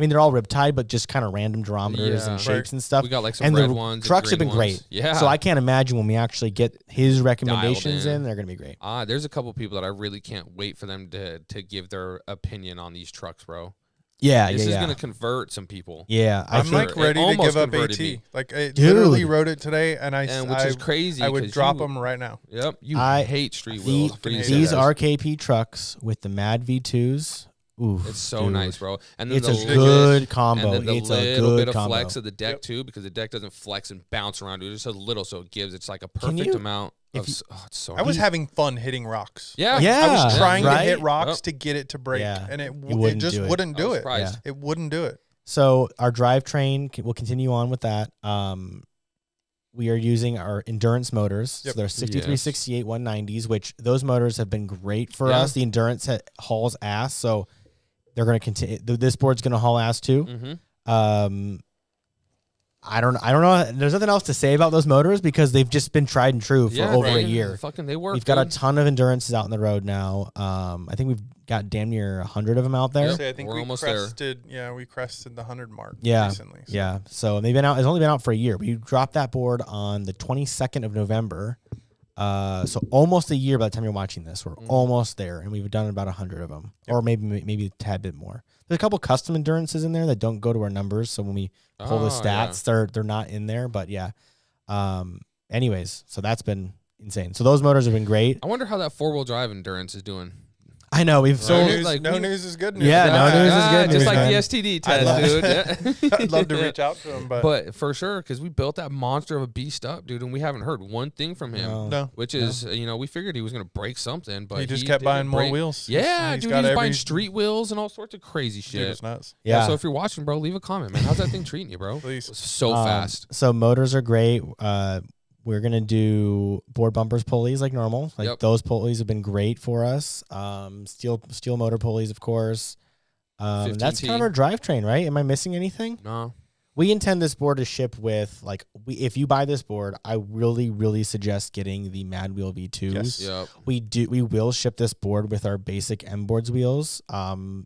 Speaker 1: they're all riptide, but just kind of random durometers and shapes and stuff.
Speaker 2: We got like some red ones.
Speaker 1: Trucks have been great.
Speaker 2: Yeah.
Speaker 1: So I can't imagine when we actually get his recommendations in, they're gonna be great.
Speaker 2: There's a couple people that I really can't wait for them to give their opinion on these trucks, bro.
Speaker 1: Yeah,
Speaker 2: this is gonna convert some people.
Speaker 1: Yeah,
Speaker 3: I'm like ready to give up AT. Like I literally wrote it today, which
Speaker 2: is crazy.
Speaker 3: I would drop them right now.
Speaker 2: Yep, I hate street wheels.
Speaker 1: These RKP trucks with the Mad V2s. Ooh,
Speaker 2: it's so nice, bro. And then
Speaker 1: it's a good combo.
Speaker 2: And then
Speaker 1: it's a
Speaker 2: little
Speaker 1: good
Speaker 2: bit
Speaker 1: combo.
Speaker 2: of flex of the deck too, because the deck doesn't flex and bounce around, dude. It's so little, so it gives. It's like a perfect amount. It's so.
Speaker 3: I was having fun hitting rocks.
Speaker 2: Yeah.
Speaker 3: I was trying to hit rocks to get it to break, and it just wouldn't do it. It wouldn't do it.
Speaker 1: So our drivetrain will continue on with that. We are using our endurance motors. So they're 6368 190s, which those motors have been great for us. The endurance hauls ass, so they're going to continue. This board's going to haul ass too. I don't know. There's nothing else to say about those motors because they've just been tried and true for over a year.
Speaker 2: Fucking they work.
Speaker 1: We've got a ton of endurances out on the road now. I think we've got damn near 100 of them out there.
Speaker 3: I think we're almost crested. There. Yeah, we crested the 100 mark recently. So.
Speaker 1: Yeah. So they've been out. It's only been out for a year. We dropped that board on the 22nd of November. So almost a year by the time you're watching this. We're almost there, and we've done about 100 of them, or maybe a tad bit more. There's a couple custom endurances in there that don't go to our numbers, so when we pull the stats, they're not in there. But yeah. Anyways, so that's been insane. So those motors have been great.
Speaker 2: I wonder how that 4-wheel drive endurance is doing.
Speaker 1: I know we've sold.
Speaker 3: No news is good news.
Speaker 1: Yeah, no news is good news.
Speaker 2: Just like
Speaker 1: man.
Speaker 2: the STD test, dude.
Speaker 3: I'd love to reach out to him,
Speaker 2: but for sure, because we built that monster of a beast up, dude, and we haven't heard one thing from him.
Speaker 3: No.
Speaker 2: Which is, we figured he was gonna break something, but
Speaker 3: he just kept buying more wheels.
Speaker 2: Yeah, dude, he's buying street wheels and all sorts of crazy shit.
Speaker 3: Dude, it's nuts.
Speaker 2: Yeah. So if you're watching, bro, leave a comment, man. How's that thing treating you, bro?
Speaker 3: Please.
Speaker 2: It was so fast.
Speaker 1: So motors are great. We're going to do board bumpers pulleys like normal. Like those pulleys have been great for us. Steel motor pulleys, of course. That's kind of our drivetrain, right? Am I missing anything?
Speaker 2: No.
Speaker 1: We intend this board to ship with, if you buy this board, I really, really suggest getting the Mad Wheel V2s.
Speaker 3: Yes.
Speaker 2: Yep.
Speaker 1: We will ship this board with our basic MBoards wheels. We'll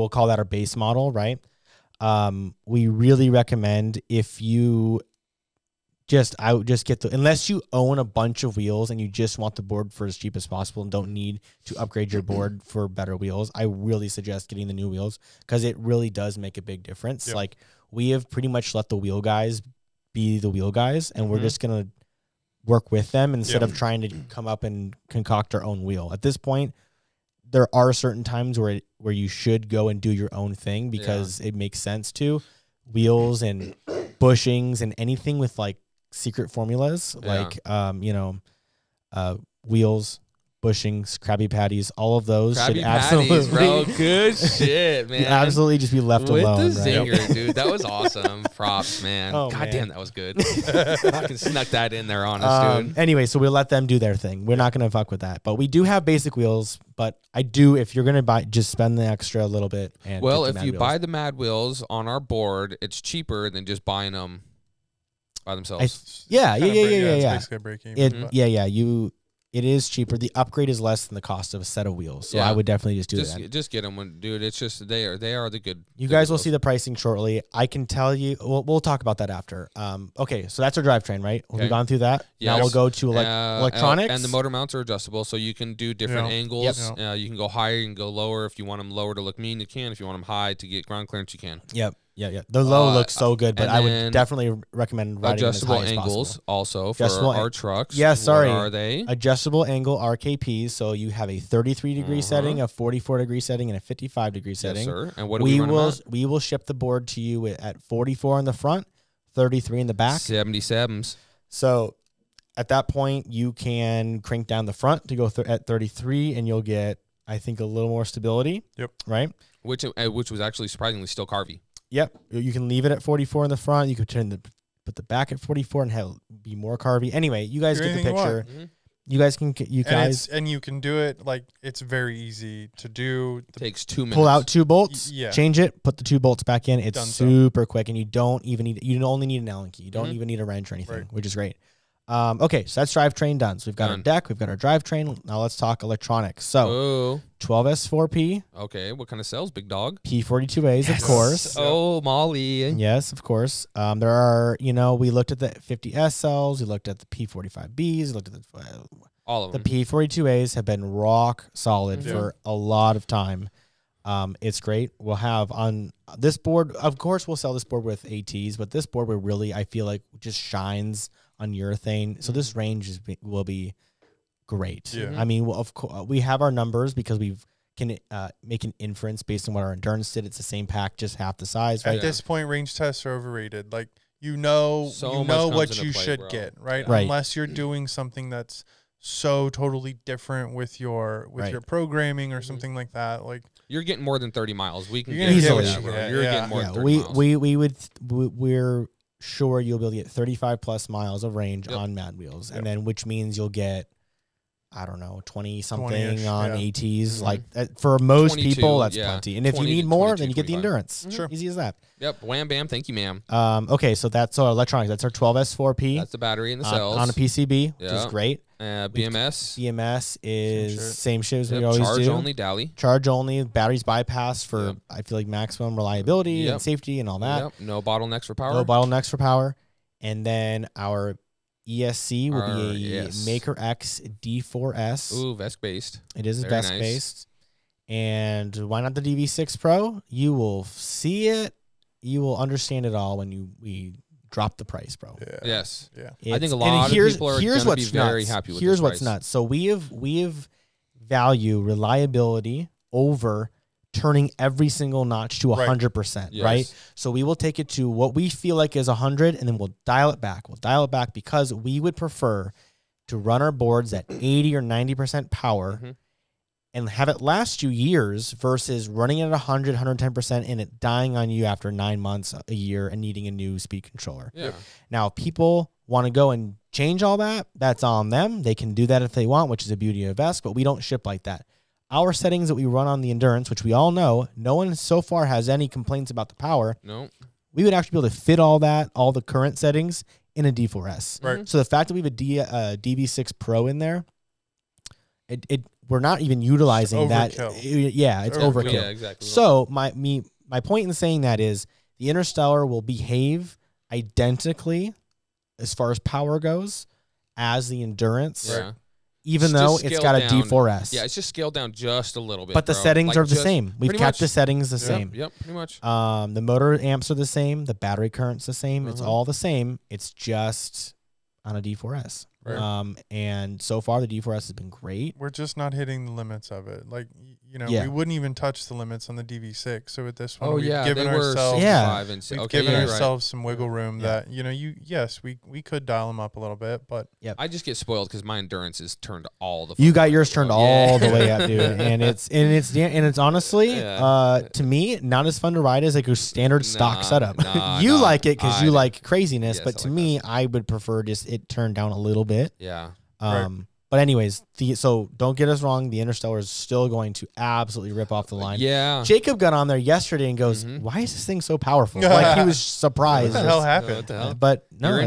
Speaker 1: call that our base model, right? We really recommend if you I would just get unless you own a bunch of wheels and you just want the board for as cheap as possible and don't need to upgrade your board for better wheels, I really suggest getting the new wheels because it really does make a big difference.
Speaker 3: Yep.
Speaker 1: Like we have pretty much let the wheel guys be the wheel guys and we're just going to work with them instead of trying to come up and concoct our own wheel. At this point, there are certain times where you should go and do your own thing because it makes sense to. Wheels and bushings and anything with like secret formulas wheels, bushings, Krabby Patties, all of those should absolutely,
Speaker 2: bro. Good shit, man.
Speaker 1: Absolutely just be left alone.
Speaker 2: With the zinger, dude. That was awesome. Props, man. God damn, that was good. Fucking snuck that in there on us, dude.
Speaker 1: Anyway, so we'll let them do their thing. We're not gonna fuck with that. But we do have basic wheels. But I do, if you're gonna buy, just spend the extra a little bit. And
Speaker 2: if you buy the Mad Wheels on our board, it's cheaper than just buying them by themselves.
Speaker 3: It's basically a break even.
Speaker 1: It is cheaper. The upgrade is less than the cost of a set of wheels. So I would definitely just do that.
Speaker 2: Just get them, dude. It's just they are the good.
Speaker 1: You guys will see the pricing shortly. I can tell you. We'll talk about that after. Okay, so that's our drivetrain, right? We've gone through that.
Speaker 2: Yes.
Speaker 1: Now we'll go to electronics.
Speaker 2: And the motor mounts are adjustable, so you can do different angles.
Speaker 1: Yep.
Speaker 2: You can go higher, you can go lower. If you want them lower to look mean, you can. If you want them high to get ground clearance, you can.
Speaker 1: Yep. Yeah. The low looks so good, but I would definitely recommend riding
Speaker 2: adjustable
Speaker 1: as high
Speaker 2: angles
Speaker 1: as possible.
Speaker 2: also for our trucks.
Speaker 1: Yeah, sorry.
Speaker 2: What are they?
Speaker 1: Adjustable angle RKPs. So you have a 33-degree setting, a 44-degree setting, and a 55-degree setting.
Speaker 2: Yes, sir. And what do we
Speaker 1: will ship the board to you at 44 in the front, 33 in the back.
Speaker 2: 77s.
Speaker 1: So at that point, you can crank down the front to go at 33, and you'll get, I think, a little more stability.
Speaker 3: Yep.
Speaker 1: Right.
Speaker 2: Which was actually surprisingly still carvy.
Speaker 1: Yep. You can leave it at 44 in the front. You could put the back at 44 and be more carvy. Anyway, you guys get the picture. You guys can
Speaker 3: and you can do it like it's very easy to do.
Speaker 2: Takes 2 minutes.
Speaker 1: Pull out 2 bolts, change it, put the 2 bolts back in. It's super quick, and you don't even need. You only need an Allen key. You don't even need a wrench or anything, which is great. Okay, so that's drivetrain done. So we've got our deck, we've got our drivetrain. Now let's talk electronics. So 12S4P.
Speaker 2: Okay, what kind of cells, big dog?
Speaker 1: P42As, of course.
Speaker 2: Oh, Molly.
Speaker 1: Yes, of course. There are, we looked at the 50S cells, we looked at the P45Bs, we looked at
Speaker 2: all of them.
Speaker 1: The P42As have been rock solid for a lot of time. It's great. We'll have on this board, of course, we'll sell this board with ATs, but this board I feel like just shines on urethane. So this range will be great. Yeah. I mean, of course, we have our numbers because we can make an inference based on what our endurance did. It's the same pack, just half the size. Right?
Speaker 3: At this point, range tests are overrated. Like you know what you should get, right? Unless you're doing something that's so totally different with your programming or something like that. Like
Speaker 2: you're getting more than 30 miles. We can
Speaker 1: easily.
Speaker 2: You're getting more than 30 miles.
Speaker 1: We're sure you'll be able to get 35 plus miles of range on Mad Wheels, and then which means you'll get, I don't know, 20 something on ATs. Like for most people, that's plenty. And if you need more, then you get the endurance. Sure, easy as that.
Speaker 2: Yep, wham bam, thank you, ma'am.
Speaker 1: Okay, so that's our electronics. That's our 12S4P.
Speaker 2: That's the battery and the cells
Speaker 1: on a PCB, which is great.
Speaker 2: BMS
Speaker 1: is same shit as we always do.
Speaker 2: Charge only, Dally.
Speaker 1: Charge only. Batteries bypass for I feel like maximum reliability and safety and all that.
Speaker 2: Yep. No bottlenecks for power.
Speaker 1: No bottlenecks for power. And then our ESC will be a Maker X D4S.
Speaker 2: Ooh, Esk based.
Speaker 1: It is Esk based. And why not the DV6 Pro? You will see it. You will understand it all when we drop the price, bro.
Speaker 3: Yeah.
Speaker 2: Yes.
Speaker 3: Yeah.
Speaker 2: I think a lot of people are going to be very happy with this price.
Speaker 1: Here's what's nuts. So we have value reliability over turning every single notch to 100%, right? So we will take it to what we feel like is 100, and then we'll dial it back. We'll dial it back because we would prefer to run our boards at 80 or 90% power and have it last you years versus running it at 100, 110% and it dying on you after 9 months, a year, and needing a new speed controller.
Speaker 2: Yeah.
Speaker 1: Now, if people want to go and change all that, that's on them. They can do that if they want, which is the beauty of Esk, but we don't ship like that. Our settings that we run on the Endurance, which we all know, no one so far has any complaints about the power.
Speaker 2: No.
Speaker 1: We would actually be able to fit all the current settings in a D4S.
Speaker 3: Right.
Speaker 1: So the fact that we have a DV6 Pro in there, we're not even utilizing that. Yeah, it's overkill.
Speaker 2: Yeah, exactly.
Speaker 1: So my point in saying that is the Interstellar will behave identically as far as power goes as the Endurance.
Speaker 2: Yeah.
Speaker 1: Even though it's got a D4S.
Speaker 2: Yeah, it's just scaled down just a little bit.
Speaker 1: But the settings are the same. We've kept the settings the same.
Speaker 2: Yep, pretty much.
Speaker 1: The motor amps are the same. The battery current's the same. It's all the same. It's just on a D4S.
Speaker 3: Right.
Speaker 1: And so far the D4S has been great.
Speaker 3: We're just not hitting the limits of it. Like, we wouldn't even touch the limits on the DV6. So with this one, we've given ourselves some wiggle room that, we could dial them up a little bit, but
Speaker 2: I just get spoiled because my Endurance is turned all the.
Speaker 1: You got yours turned all the way up, dude, and it's honestly, to me, not as fun to ride as like a standard stock setup. You like it because you like craziness, but to me, I would prefer just it turned down a little bit.
Speaker 2: Yeah.
Speaker 1: But anyways, so don't get us wrong. The Interstellar is still going to absolutely rip off the line.
Speaker 2: Yeah.
Speaker 1: Jacob got on there yesterday and goes, "Why is this thing so powerful?" Like he was surprised.
Speaker 3: What the hell happened?
Speaker 2: What the hell?
Speaker 1: But no,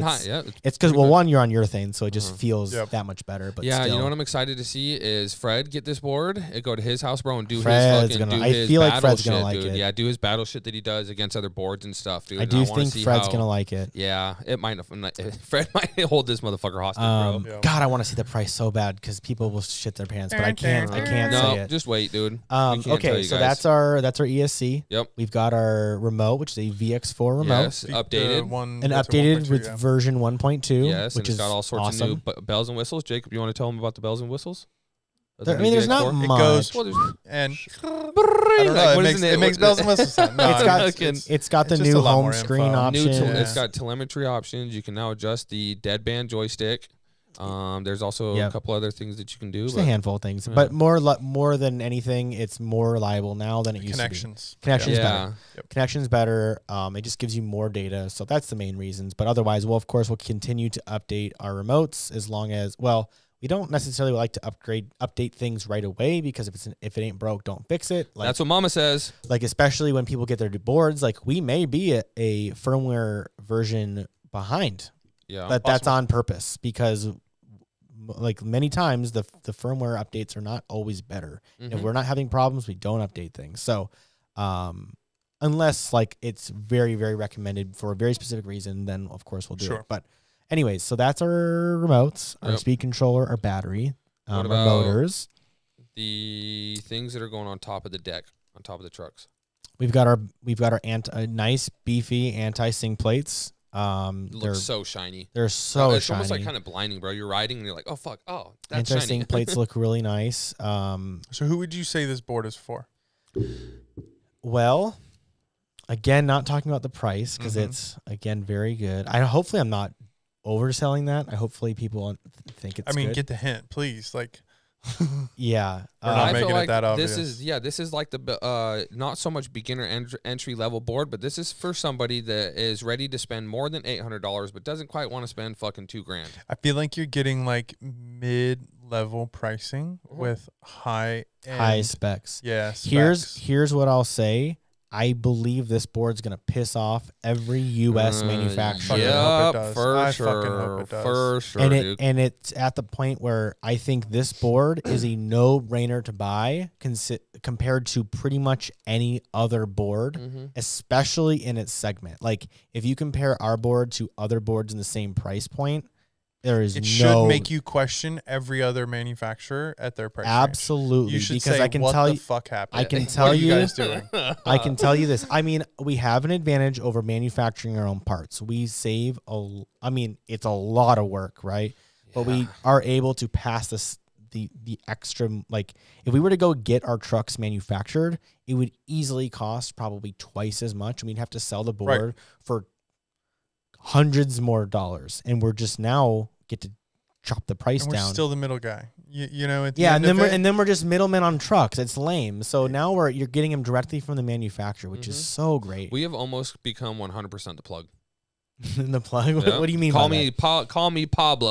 Speaker 1: it's because one, you're on urethane, so it just feels that much better. But
Speaker 2: yeah,
Speaker 1: still.
Speaker 2: you know what I'm excited to see is Fred get this board, go to his house, bro, and do
Speaker 1: Fred's
Speaker 2: his
Speaker 1: gonna,
Speaker 2: fucking
Speaker 1: I feel like Fred's gonna
Speaker 2: shit,
Speaker 1: like
Speaker 2: dude.
Speaker 1: it.
Speaker 2: Yeah, do his battle shit that he does against other boards and stuff, dude.
Speaker 1: I do think Fred's gonna like it.
Speaker 2: Yeah, it might. Fred might hold this motherfucker hostage, bro.
Speaker 1: God, I want to see the price so bad because people will shit their pants, but I can't say it.
Speaker 2: Just wait, dude.
Speaker 1: Okay, so that's our ESC.
Speaker 2: Yep.
Speaker 1: We've got our remote, which is a VX4 remote.
Speaker 2: Yes, updated.
Speaker 1: And updated with version 1.2.
Speaker 2: Yes,
Speaker 1: which
Speaker 2: and it's got all sorts
Speaker 1: awesome.
Speaker 2: of new bells and whistles. Jacob, you want to tell them about the bells and whistles?
Speaker 1: There's not much.
Speaker 3: It goes and I don't know, it makes bells and whistles sound. No,
Speaker 1: it's got the new home screen option.
Speaker 2: It's got telemetry options. You can now adjust the deadband joystick. There's also a couple other things that you can do.
Speaker 1: Just a handful of things, but more than anything, it's more reliable now than it used to be. Connections better. Connections better. It just gives you more data, so that's the main reasons. But otherwise, we'll continue to update our remotes as long as we don't necessarily like to update things right away because if it ain't broke, don't fix it. Like,
Speaker 2: that's what Mama says.
Speaker 1: Like especially when people get their boards, like we may be a firmware version behind.
Speaker 2: Yeah,
Speaker 1: but that's on purpose because like many times the firmware updates are not always better. If we're not having problems, we don't update things. So unless like it's very, very recommended for a very specific reason, then of course we'll do it. But anyways, so that's our remotes, our speed controller, our battery, our motors.
Speaker 2: The things that are going on top of the deck, on top of the trucks.
Speaker 1: We've got our nice beefy anti-sing plates.
Speaker 2: They're so shiny.
Speaker 1: They're so
Speaker 2: it's
Speaker 1: shiny.
Speaker 2: Almost like kind of blinding, bro. You're riding and you're like, oh fuck, that's shiny.
Speaker 1: Anti-sing plates look really nice.
Speaker 3: So who would you say this board is for?
Speaker 1: Well, again, not talking about the price because it's again very good. Hopefully I'm not overselling that. Hopefully people won't think it's. good.
Speaker 3: Get the hint, please. Like.
Speaker 1: Yeah,
Speaker 3: we're not making
Speaker 2: like
Speaker 3: it that obvious.
Speaker 2: This is like the not so much beginner entry level board, but this is for somebody that is ready to spend more than $800 but doesn't quite want to spend fucking $2,000.
Speaker 3: I feel like you're getting like mid-level pricing with high
Speaker 1: specs.
Speaker 3: Yeah. Specs.
Speaker 1: Here's what I'll say. I believe this board's gonna piss off every U.S. manufacturer.
Speaker 2: Yeah, for sure.
Speaker 1: And it's at the point where I think this board is a no-brainer to buy compared to pretty much any other board, especially in its segment. Like if you compare our board to other boards in the same price point,
Speaker 3: it should make you question every other manufacturer at their price.
Speaker 1: Absolutely.
Speaker 3: You should
Speaker 1: because
Speaker 3: say,
Speaker 1: I can
Speaker 3: what
Speaker 1: tell
Speaker 3: the
Speaker 1: you,
Speaker 3: fuck happened?
Speaker 1: I can tell
Speaker 3: what are
Speaker 1: you,
Speaker 3: you guys doing?
Speaker 1: I can tell you this. I mean, we have an advantage over manufacturing our own parts. We save it's a lot of work, right? Yeah. But we are able to pass this the extra, like if we were to go get our trucks manufactured, it would easily cost probably twice as much. And we'd have to sell the board for hundreds more dollars. And we're just now get to chop the price down.
Speaker 3: We're still the middle guy. You know, at the
Speaker 1: yeah,
Speaker 3: end
Speaker 1: and then we're just middlemen on trucks. It's lame. So now you're getting them directly from the manufacturer, which is so great.
Speaker 2: We have almost become 100% the plug.
Speaker 1: The plug?
Speaker 2: Yeah.
Speaker 1: What do you mean?
Speaker 2: Call me Pablo,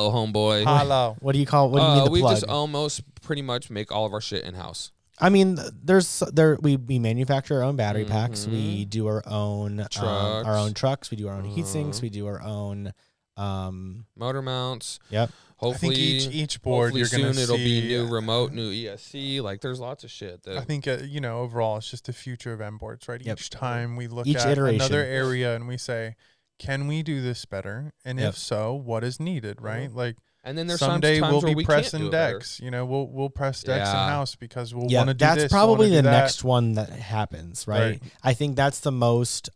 Speaker 2: homeboy.
Speaker 3: Pablo.
Speaker 1: What do you mean the plug?
Speaker 2: We just almost pretty much make all of our shit in house.
Speaker 1: I mean, we manufacture our own battery packs. We do our own trucks. We do our own heat sinks. We do our own
Speaker 2: motor mounts.
Speaker 1: Yep.
Speaker 2: Hopefully,
Speaker 3: I think each board you're
Speaker 2: soon
Speaker 3: gonna
Speaker 2: it'll
Speaker 3: see,
Speaker 2: be new remote, new ESC. Like there's lots of shit.
Speaker 3: I think overall it's just the future of MBoards, right?
Speaker 1: Yep.
Speaker 3: Each time we look
Speaker 1: Each
Speaker 3: at
Speaker 1: iteration.
Speaker 3: another area and we say, can we do this better? And if so, what is needed, right? Like,
Speaker 2: and then there's
Speaker 3: someday
Speaker 2: times
Speaker 3: we'll
Speaker 2: where
Speaker 3: be pressing decks. We'll press decks in house because we'll want to do this.
Speaker 1: That's probably the next one that happens, right? I think that's the most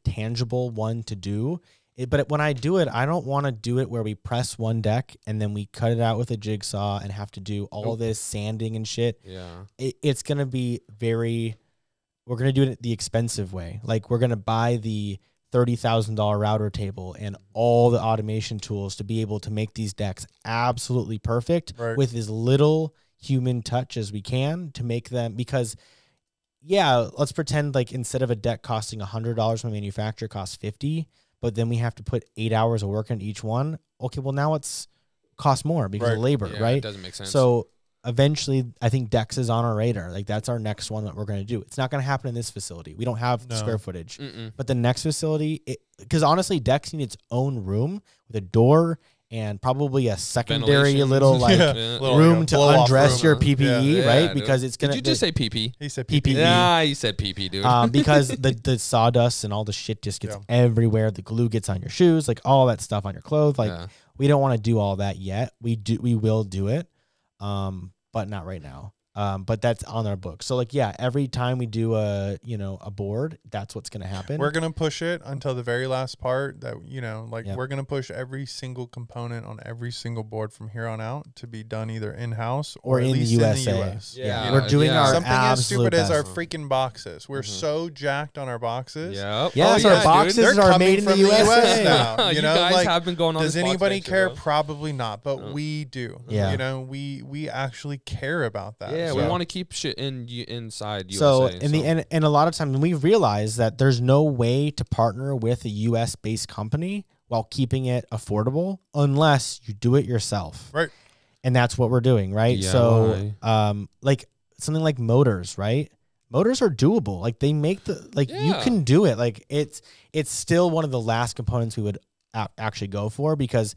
Speaker 1: tangible one to do. But when I do it, I don't want to do it where we press one deck and then we cut it out with a jigsaw and have to do all this sanding and shit.
Speaker 2: Yeah,
Speaker 1: it's gonna be we're gonna do it the expensive way. Like we're gonna buy the $30,000 router table and all the automation tools to be able to make these decks absolutely perfect with as little human touch as we can to make them. Because let's pretend like instead of a deck costing $100 from a manufacturer, costs $50, but then we have to put 8 hours of work on each one. Okay, well now it's cost more because of labor, right?
Speaker 2: It doesn't make sense.
Speaker 1: So eventually, I think Dex is on our radar. Like that's our next one that we're going to do. It's not going to happen in this facility. We don't have square footage. But the next facility, because honestly, Dex needs its own room with a door and probably a secondary little room to undress your PPE, right? Because it's gonna.
Speaker 2: Did you just say PP?
Speaker 3: He said PPE.
Speaker 2: Yeah, you said PP, dude.
Speaker 1: Because the sawdust and all the shit just gets everywhere. The glue gets on your shoes, like all that stuff on your clothes. Like we don't want to do all that yet. We will do it. But not right now. But that's on our book. So every time we do a board, that's what's going to happen.
Speaker 3: We're going to push it until the very last part that, we're going to push every single component on every single board from here on out to be done either in-house or at
Speaker 1: in
Speaker 3: least
Speaker 1: USA.
Speaker 3: in the US.
Speaker 1: Yeah. We're doing our
Speaker 3: something as stupid
Speaker 1: best.
Speaker 3: as our freaking boxes. We're so jacked on our boxes.
Speaker 2: Yep.
Speaker 1: Yes, our boxes are made in the USA
Speaker 3: now.
Speaker 2: You guys have been going on.
Speaker 3: Does
Speaker 2: this
Speaker 3: anybody
Speaker 2: box
Speaker 3: care?
Speaker 2: though?
Speaker 3: Probably not, but we do.
Speaker 1: Yeah.
Speaker 3: We actually care about that.
Speaker 2: Yeah, we want to keep shit inside USA.
Speaker 1: So and a lot of times we've realized that there's no way to partner with a US based company while keeping it affordable unless you do it yourself.
Speaker 3: Right.
Speaker 1: And that's what we're doing, right?
Speaker 2: Yeah,
Speaker 1: so like something like motors, right? Motors are doable. Like they make you can do it. Like it's still one of the last components we would actually go for because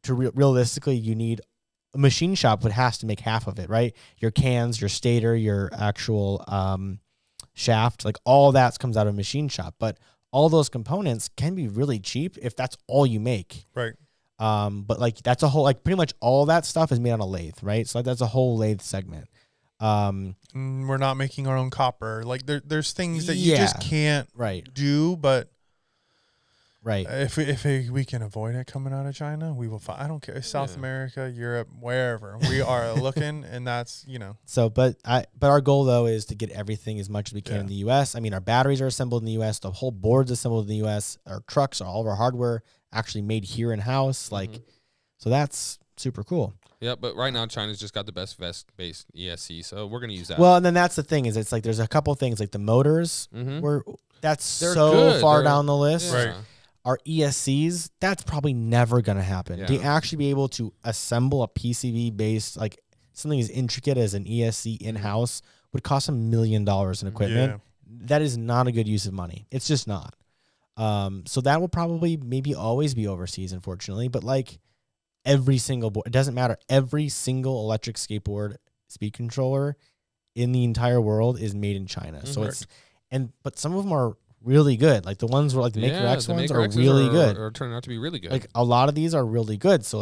Speaker 1: realistically you need a machine shop has to make half of it, right? Your cans, your stator, your actual shaft, like all that comes out of a machine shop. But all those components can be really cheap if that's all you make.
Speaker 3: Right.
Speaker 1: But that's a whole, pretty much all that stuff is made on a lathe, right? So that's a whole lathe segment.
Speaker 3: We're not making our own copper. Like there's things that you just can't do, but if we can avoid it coming out of China, we will find. I don't care. South America, Europe, wherever we are looking, and that's
Speaker 1: So, but our goal though is to get everything as much as we can in the U.S. I mean, our batteries are assembled in the U.S. The whole board's assembled in the U.S. Our trucks, all of our hardware actually made here in house. So that's super cool.
Speaker 2: Yeah, but right now China's just got the best vest-based ESC, so we're gonna use that.
Speaker 1: Well, and then that's the thing is it's there's a couple things like the motors. They're so
Speaker 2: good.
Speaker 1: far down the list.
Speaker 3: Right.
Speaker 1: Our ESCs, that's probably never going to happen.
Speaker 2: Yeah.
Speaker 1: To actually be able to assemble a PCB-based, something as intricate as an ESC in-house would cost $1 million in equipment. Yeah. That is not a good use of money. It's just not. So that will probably maybe always be overseas, unfortunately. But every single board, it doesn't matter. Every single electric skateboard speed controller in the entire world is made in China. So but some of them are really good. Like the ones where the Maker X ones are really good.
Speaker 2: Or turning out to be really good.
Speaker 1: Like a lot of these are really good. So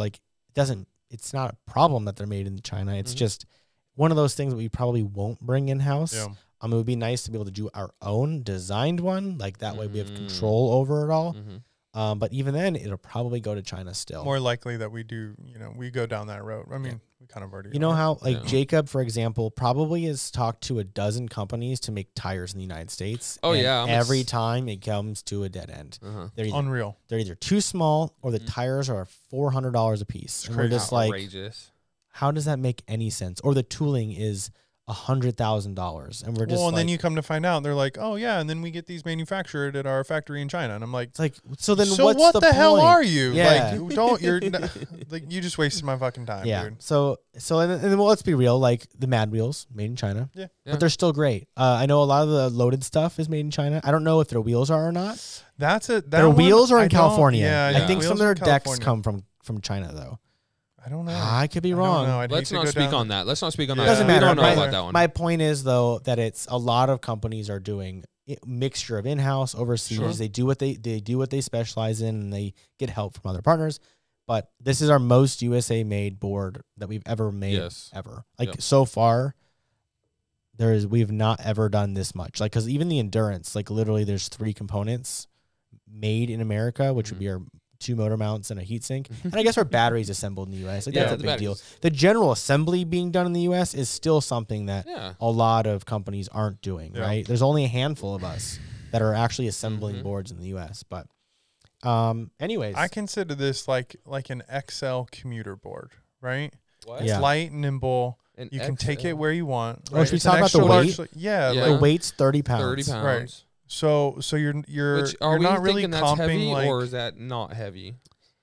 Speaker 1: it's not a problem that they're made in China. It's just one of those things that we probably won't bring in-house.
Speaker 3: Yeah.
Speaker 1: It would be nice to be able to do our own designed one. Like that way we have control over it all. But even then, it'll probably go to China still.
Speaker 3: More likely that we do, we go down that road. I mean, we kind of already.
Speaker 1: You know how, Jacob, for example, probably has talked to a dozen companies to make tires in the United States.
Speaker 2: Oh, yeah.
Speaker 1: Every time it comes to a dead end. They're either,
Speaker 3: Unreal.
Speaker 1: They're either too small or the tires are $400 a piece. And we're just
Speaker 2: outrageous.
Speaker 1: How does that make any sense? Or the tooling is $100,000, and we're just
Speaker 3: and then you come to find out they're like, oh yeah, and then we get these manufactured at our factory in China, and I'm like,
Speaker 1: it's like, so then
Speaker 3: so
Speaker 1: what's
Speaker 3: what the
Speaker 1: point?
Speaker 3: hell are you?
Speaker 1: Yeah.
Speaker 3: Like, you just wasted my fucking time, dude.
Speaker 1: So and then well, let's be real, like the Mad Wheels made in China, but they're still great. I know a lot of the loaded stuff is made in China. I don't know if their wheels are or not.
Speaker 3: Their
Speaker 1: wheels are in California.
Speaker 3: Yeah,
Speaker 1: I think some of their decks come from China though.
Speaker 3: I don't know.
Speaker 1: I could be wrong.
Speaker 2: Let's not speak on that. Let's not speak on that.
Speaker 1: It doesn't matter.
Speaker 2: We don't know about that one.
Speaker 1: My point is, though, that it's a lot of companies are doing a mixture of in-house, overseas. Sure. They do what they specialize in, and they get help from other partners. But this is our most USA made board that we've ever made ever. So far, we've not ever done this much. Like, because even the Endurance, like literally, there's 3 components made in America, which would be our 2 motor mounts and a heatsink. And I guess our batteries assembled in the U.S. Like that's a big deal. The general assembly being done in the U.S. is still something that a lot of companies aren't doing, right? There's only a handful of us that are actually assembling boards in the U.S. But anyways.
Speaker 3: I consider this like an XL commuter board, right?
Speaker 2: What?
Speaker 3: It's light and nimble. You can take it where you want.
Speaker 1: Right? Should we talk about the weight? The weight's 30 pounds.
Speaker 2: 30 pounds.
Speaker 3: Right. So you're not really
Speaker 2: that's
Speaker 3: comping
Speaker 2: heavy,
Speaker 3: like,
Speaker 2: or is that not heavy?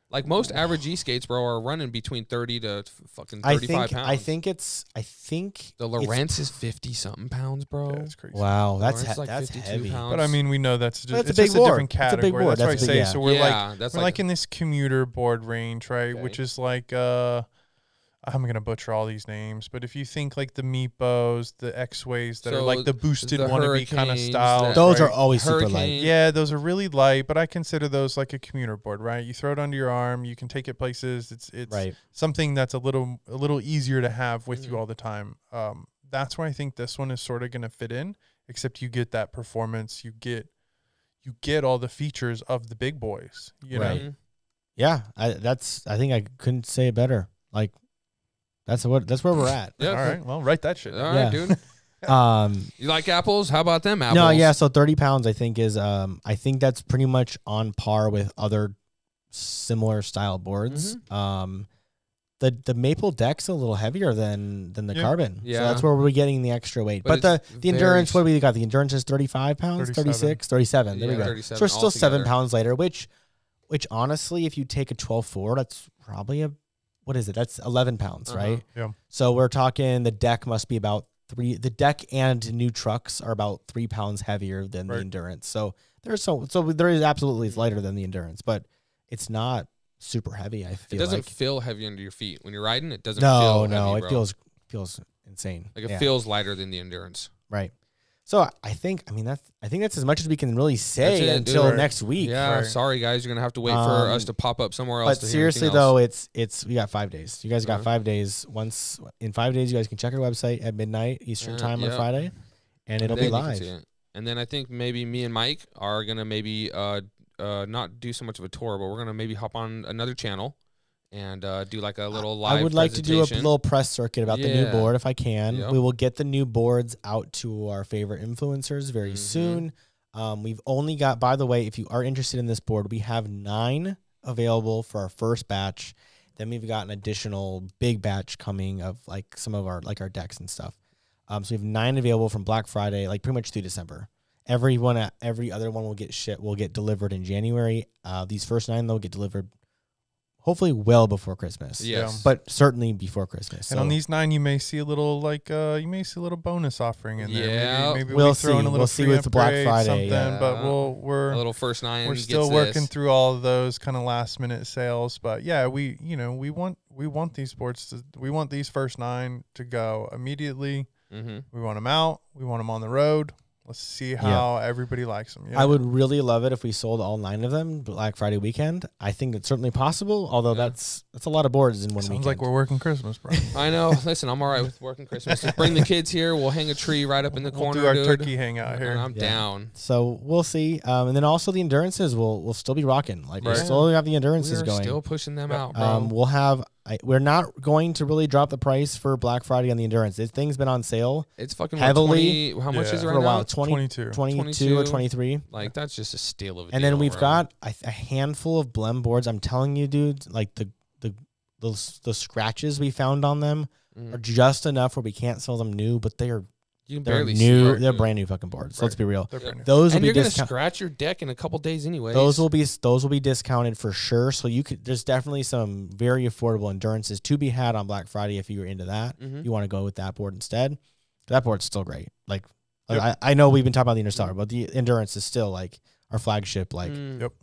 Speaker 2: Like most average e-skates, bro, are running between 30 to fucking 35 pounds.
Speaker 1: I think
Speaker 2: the Lawrence is 50-something pounds, bro.
Speaker 3: Yeah, that's crazy.
Speaker 1: Wow, that's
Speaker 2: like
Speaker 1: heavy.
Speaker 2: pounds.
Speaker 3: But I mean, we know that's just,
Speaker 1: it's just a different
Speaker 3: category.
Speaker 1: It's a big board.
Speaker 3: That's what I say. So we're
Speaker 2: we're
Speaker 3: like in this commuter board range, right? Okay. Which is like I'm going to butcher all these names, but if you think like the MBoards, the X-Ways that are like the boosted wannabe kind of style.
Speaker 1: Those are always super light.
Speaker 3: Yeah, those are really light, but I consider those like a commuter board, right? You throw it under your arm, you can take it places. It's something that's a little easier to have with you all the time. That's why I think this one is sort of going to fit in, except you get that performance, you get all the features of the big boys, you know?
Speaker 1: Yeah, I think I couldn't say it better. Like, that's where we're at.
Speaker 3: Yeah, all right. Well, write that shit.
Speaker 2: All right, dude. You like apples? How about them apples?
Speaker 1: No, yeah. So 30 pounds, I think is I think that's pretty much on par with other similar style boards. The maple deck's a little heavier than the carbon. Yeah. So that's where we're getting the extra weight. But the Endurance, what do we got? The Endurance is 35 pounds, 36, 37. There we go. 37 so we're still altogether. 7 pounds lighter, which honestly, if you take a 12.4, that's probably what is it? That's 11 pounds, right?
Speaker 3: Yeah.
Speaker 1: So we're talking the deck must be about 3. The deck and new trucks are about 3 pounds heavier than the Endurance. So there is absolutely, it's lighter than the Endurance, but it's not super heavy. I feel
Speaker 2: it doesn't
Speaker 1: like.
Speaker 2: Feel heavy under your feet when you're riding. It doesn't. feel heavy,
Speaker 1: it feels insane.
Speaker 2: Like it feels lighter than the Endurance.
Speaker 1: Right. So I think that's as much as we can really say until next week.
Speaker 2: Yeah, sorry guys, you're gonna have to wait for us to pop up somewhere else.
Speaker 1: But seriously though, it's we got 5 days. You guys got 5 days. Once in 5 days, you guys can check our website at midnight Eastern time on Friday, and it'll be live.
Speaker 2: And then I think maybe me and Mike are gonna maybe not do so much of a tour, but we're gonna maybe hop on another channel and do like a little live.
Speaker 1: I would like to do a little press circuit about the new board if I can. Yep. We will get the new boards out to our favorite influencers very soon. We've only got, by the way, if you are interested in this board, we have 9 available for our first batch. Then we've got an additional big batch coming of like some of our our decks and stuff. So we have 9 available from Black Friday, like pretty much through December. Every other one will get delivered in January. These first 9 they'll get delivered hopefully well before Christmas.
Speaker 2: Yes.
Speaker 1: But certainly before Christmas.
Speaker 3: And on these 9 you may see a little bonus offering in there.
Speaker 2: Yeah.
Speaker 3: Maybe
Speaker 1: we'll
Speaker 3: throw in a little
Speaker 1: we'll see with the Black Friday.
Speaker 3: But we're
Speaker 2: a little first 9.
Speaker 3: We're still working through all of those kind of last minute sales. But yeah, we want these boards we want these first 9 to go immediately. We want them out. We want them on the road. Let's see how everybody likes them.
Speaker 1: I would really love it if we sold all 9 of them Black Friday weekend. I think it's certainly possible, although that's a lot of boards in one weekend.
Speaker 3: Sounds like we're working Christmas, bro.
Speaker 2: I know. Listen, I'm all right with working Christmas. Just bring the kids here. We'll hang a tree right up in the corner.
Speaker 3: We'll do our turkey hangout here.
Speaker 2: And I'm down.
Speaker 1: So we'll see. And then also the endurances will still be rocking. Like we still have the endurances going.
Speaker 2: Still pushing them out, bro.
Speaker 1: We'll have. We're not going to really drop the price for Black Friday on the endurance. This thing's been on sale.
Speaker 2: It's fucking
Speaker 1: heavily.
Speaker 2: 20, how much is it right
Speaker 1: for a while?
Speaker 2: now?
Speaker 1: 22 or 23.
Speaker 2: Like that's just a steal of a
Speaker 1: And
Speaker 2: deal,
Speaker 1: then we've
Speaker 2: bro.
Speaker 1: got a handful of blem boards. I'm telling you, dude, like the scratches we found on them are just enough where we can't sell them new, but they're
Speaker 2: barely
Speaker 1: new.
Speaker 2: see
Speaker 1: They're brand new fucking boards. So let's be real.
Speaker 3: Those
Speaker 2: will be you're gonna scratch your deck in a couple days anyway.
Speaker 1: Those will be discounted for sure. So there's definitely some very affordable endurances to be had on Black Friday if you were into that. You want to go with that board instead. That board's still great. Like I know we've been talking about the Interstellar, but the endurance is still like our flagship, like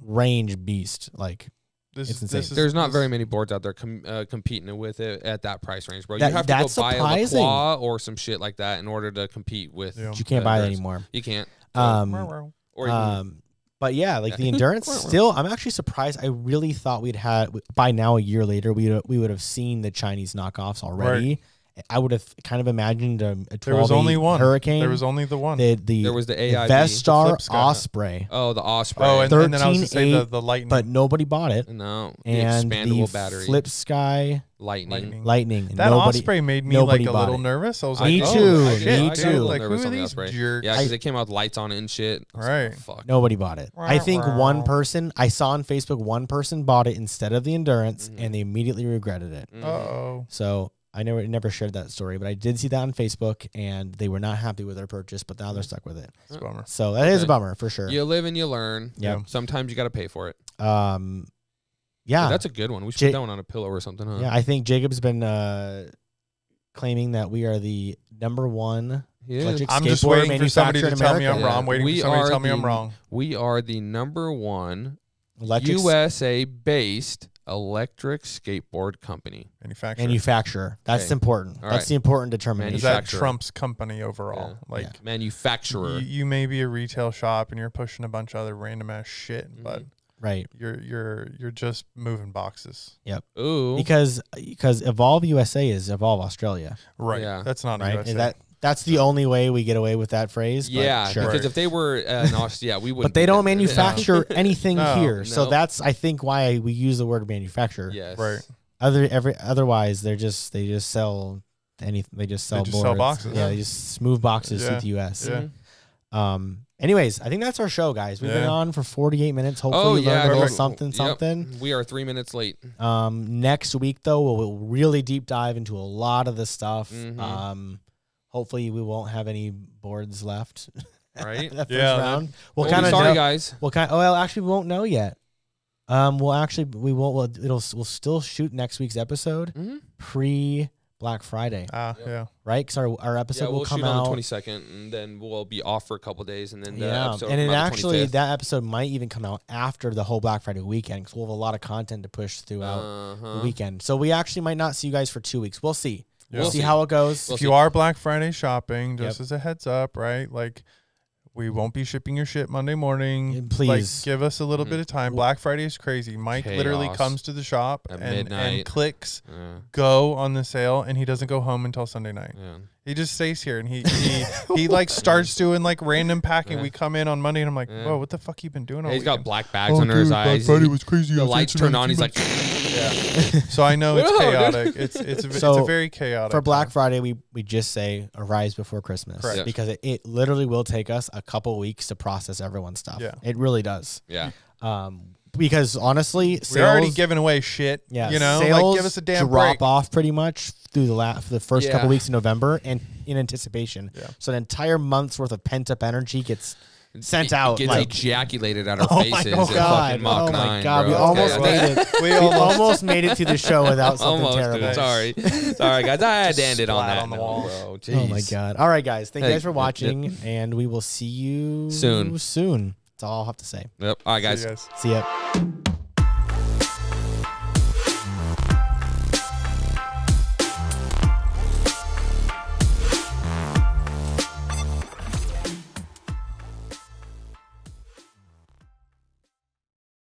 Speaker 1: range beast. Like it's insane.
Speaker 2: There's not very many boards out there competing with it at that price range, bro. You have to go buy a LaCroix or some shit like that in order to compete with.
Speaker 1: You can't buy that anymore.
Speaker 2: You can't.
Speaker 1: But yeah, like the endurance still, I'm actually surprised. I really thought we'd had by now a year later we would have seen the Chinese knockoffs already. Right. I would have kind of imagined a 12
Speaker 3: There was only one
Speaker 1: Hurricane.
Speaker 3: There was only the one.
Speaker 2: There was the AIB.
Speaker 1: Vestar Osprey.
Speaker 2: Oh, the Osprey.
Speaker 3: Oh, and then I was to say the Lightning.
Speaker 1: But nobody bought it.
Speaker 2: No.
Speaker 1: And
Speaker 2: expandable
Speaker 1: the
Speaker 2: battery.
Speaker 1: Flip Sky
Speaker 2: Lightning.
Speaker 1: That
Speaker 3: Osprey made me like a little nervous. I was like,
Speaker 1: me too.
Speaker 3: Me
Speaker 1: too.
Speaker 3: Like, who are these jerks?
Speaker 2: Yeah, because they came out with lights on it and shit.
Speaker 3: Right.
Speaker 2: Like, fuck.
Speaker 1: Nobody bought it. I think one person, I saw on Facebook, one person bought it instead of the Endurance, and they immediately regretted it.
Speaker 3: Uh-oh.
Speaker 1: So I never shared that story, but I did see that on Facebook, and they were not happy with their purchase, but now they're stuck with it.
Speaker 3: It's a bummer.
Speaker 1: So that is a bummer for sure.
Speaker 2: You live and you learn.
Speaker 1: Yeah.
Speaker 2: Sometimes you got to pay for it.
Speaker 1: Yeah.
Speaker 2: That's a good one. We should put that one on a pillow or something, huh?
Speaker 1: Yeah, I think Jacob's been claiming that we are the #1 electric
Speaker 3: I'm
Speaker 1: skateboard
Speaker 3: just waiting for somebody to tell me
Speaker 1: America.
Speaker 3: I'm wrong. I'm waiting for somebody to tell me I'm wrong.
Speaker 2: We are the #1
Speaker 1: electric
Speaker 2: USA-based electric skateboard company.
Speaker 1: Manufacturer. That's important.
Speaker 2: All
Speaker 1: That's the important determination.
Speaker 3: Is that Trump's company overall?
Speaker 2: Manufacturer.
Speaker 3: You may be a retail shop and you're pushing a bunch of other random ass shit, but
Speaker 1: right,
Speaker 3: you're just moving boxes.
Speaker 1: Yep.
Speaker 2: Ooh.
Speaker 1: Because Evolve USA is Evolve Australia.
Speaker 3: Right. Yeah. That's not
Speaker 1: right.
Speaker 3: USA.
Speaker 1: That's the only way we get away with that phrase.
Speaker 2: Yeah,
Speaker 1: sure.
Speaker 2: because if they were we wouldn't.
Speaker 1: But they don't manufacture anything here,
Speaker 2: No.
Speaker 1: so that's I think why we use the word manufacture.
Speaker 2: Yes.
Speaker 3: Right.
Speaker 1: Otherwise they just sell anything. They just sell boards.
Speaker 3: Sell boxes.
Speaker 1: Yeah, they just move boxes to the US.
Speaker 3: Yeah.
Speaker 1: Anyways, I think that's our show, guys. We've been on for 48 minutes. Hopefully you learned a little something.
Speaker 2: We are 3 minutes late.
Speaker 1: Next week though, we'll really deep dive into a lot of the stuff. Hopefully we won't have any boards left.
Speaker 2: Right?
Speaker 1: That first round. We'll
Speaker 2: guys.
Speaker 1: Actually we won't know yet. We won't. We'll still shoot next week's episode pre Black Friday.
Speaker 3: Yeah.
Speaker 1: Right? Because our episode will come
Speaker 2: shoot
Speaker 1: out
Speaker 2: on the 22nd, and then we'll be off for a couple days, and then episode
Speaker 1: and then actually
Speaker 2: 25th.
Speaker 1: that episode might even come out after the whole Black Friday weekend because we'll have a lot of content to push throughout the weekend. So we actually might not see you guys for 2 weeks. We'll see. We'll see how it goes.
Speaker 3: If you are Black Friday shopping, just as a heads up, right? Like, we won't be shipping your shit Monday morning.
Speaker 1: Please.
Speaker 3: Like, give us a little bit of time. Black Friday is crazy. Mike literally comes to the shop and clicks go on the sale, and he doesn't go home until Sunday night. Yeah. He just stays here, and he like starts doing like random packing. We come in on Monday, and I'm like, whoa, what the fuck you been doing all
Speaker 2: He's
Speaker 3: weekend?
Speaker 2: got black bags under his eyes.
Speaker 3: Black Friday was crazy.
Speaker 2: The lights turn on. He's like,
Speaker 3: So I know it's chaotic. It's a very chaotic.
Speaker 1: For Black Friday, we just say arise before Christmas.
Speaker 3: Correct.
Speaker 1: Because it literally will take us a couple weeks to process everyone's stuff.
Speaker 3: Yeah.
Speaker 1: It really does.
Speaker 2: Yeah.
Speaker 1: Because honestly,
Speaker 3: we're already giving away shit.
Speaker 1: Yeah,
Speaker 3: you know,
Speaker 1: sales
Speaker 3: like give us a damn
Speaker 1: drop
Speaker 3: break.
Speaker 1: off pretty much through the first couple weeks in November and in anticipation. Yeah. So an entire month's worth of pent up energy gets sent out.
Speaker 2: Gets
Speaker 1: like
Speaker 2: ejaculated at our faces. At fucking Mach 9,
Speaker 1: my God!
Speaker 2: Bro.
Speaker 1: We almost made it. We almost made it through the show without something terrible.
Speaker 2: Sorry, guys. I had to end it on that
Speaker 3: on the wall, bro.
Speaker 1: Jeez. Oh my God! All right, guys. Thank you guys for watching, and we will see you
Speaker 2: soon.
Speaker 1: That's all I'll have to say.
Speaker 2: Yep. All right, guys.
Speaker 1: See ya.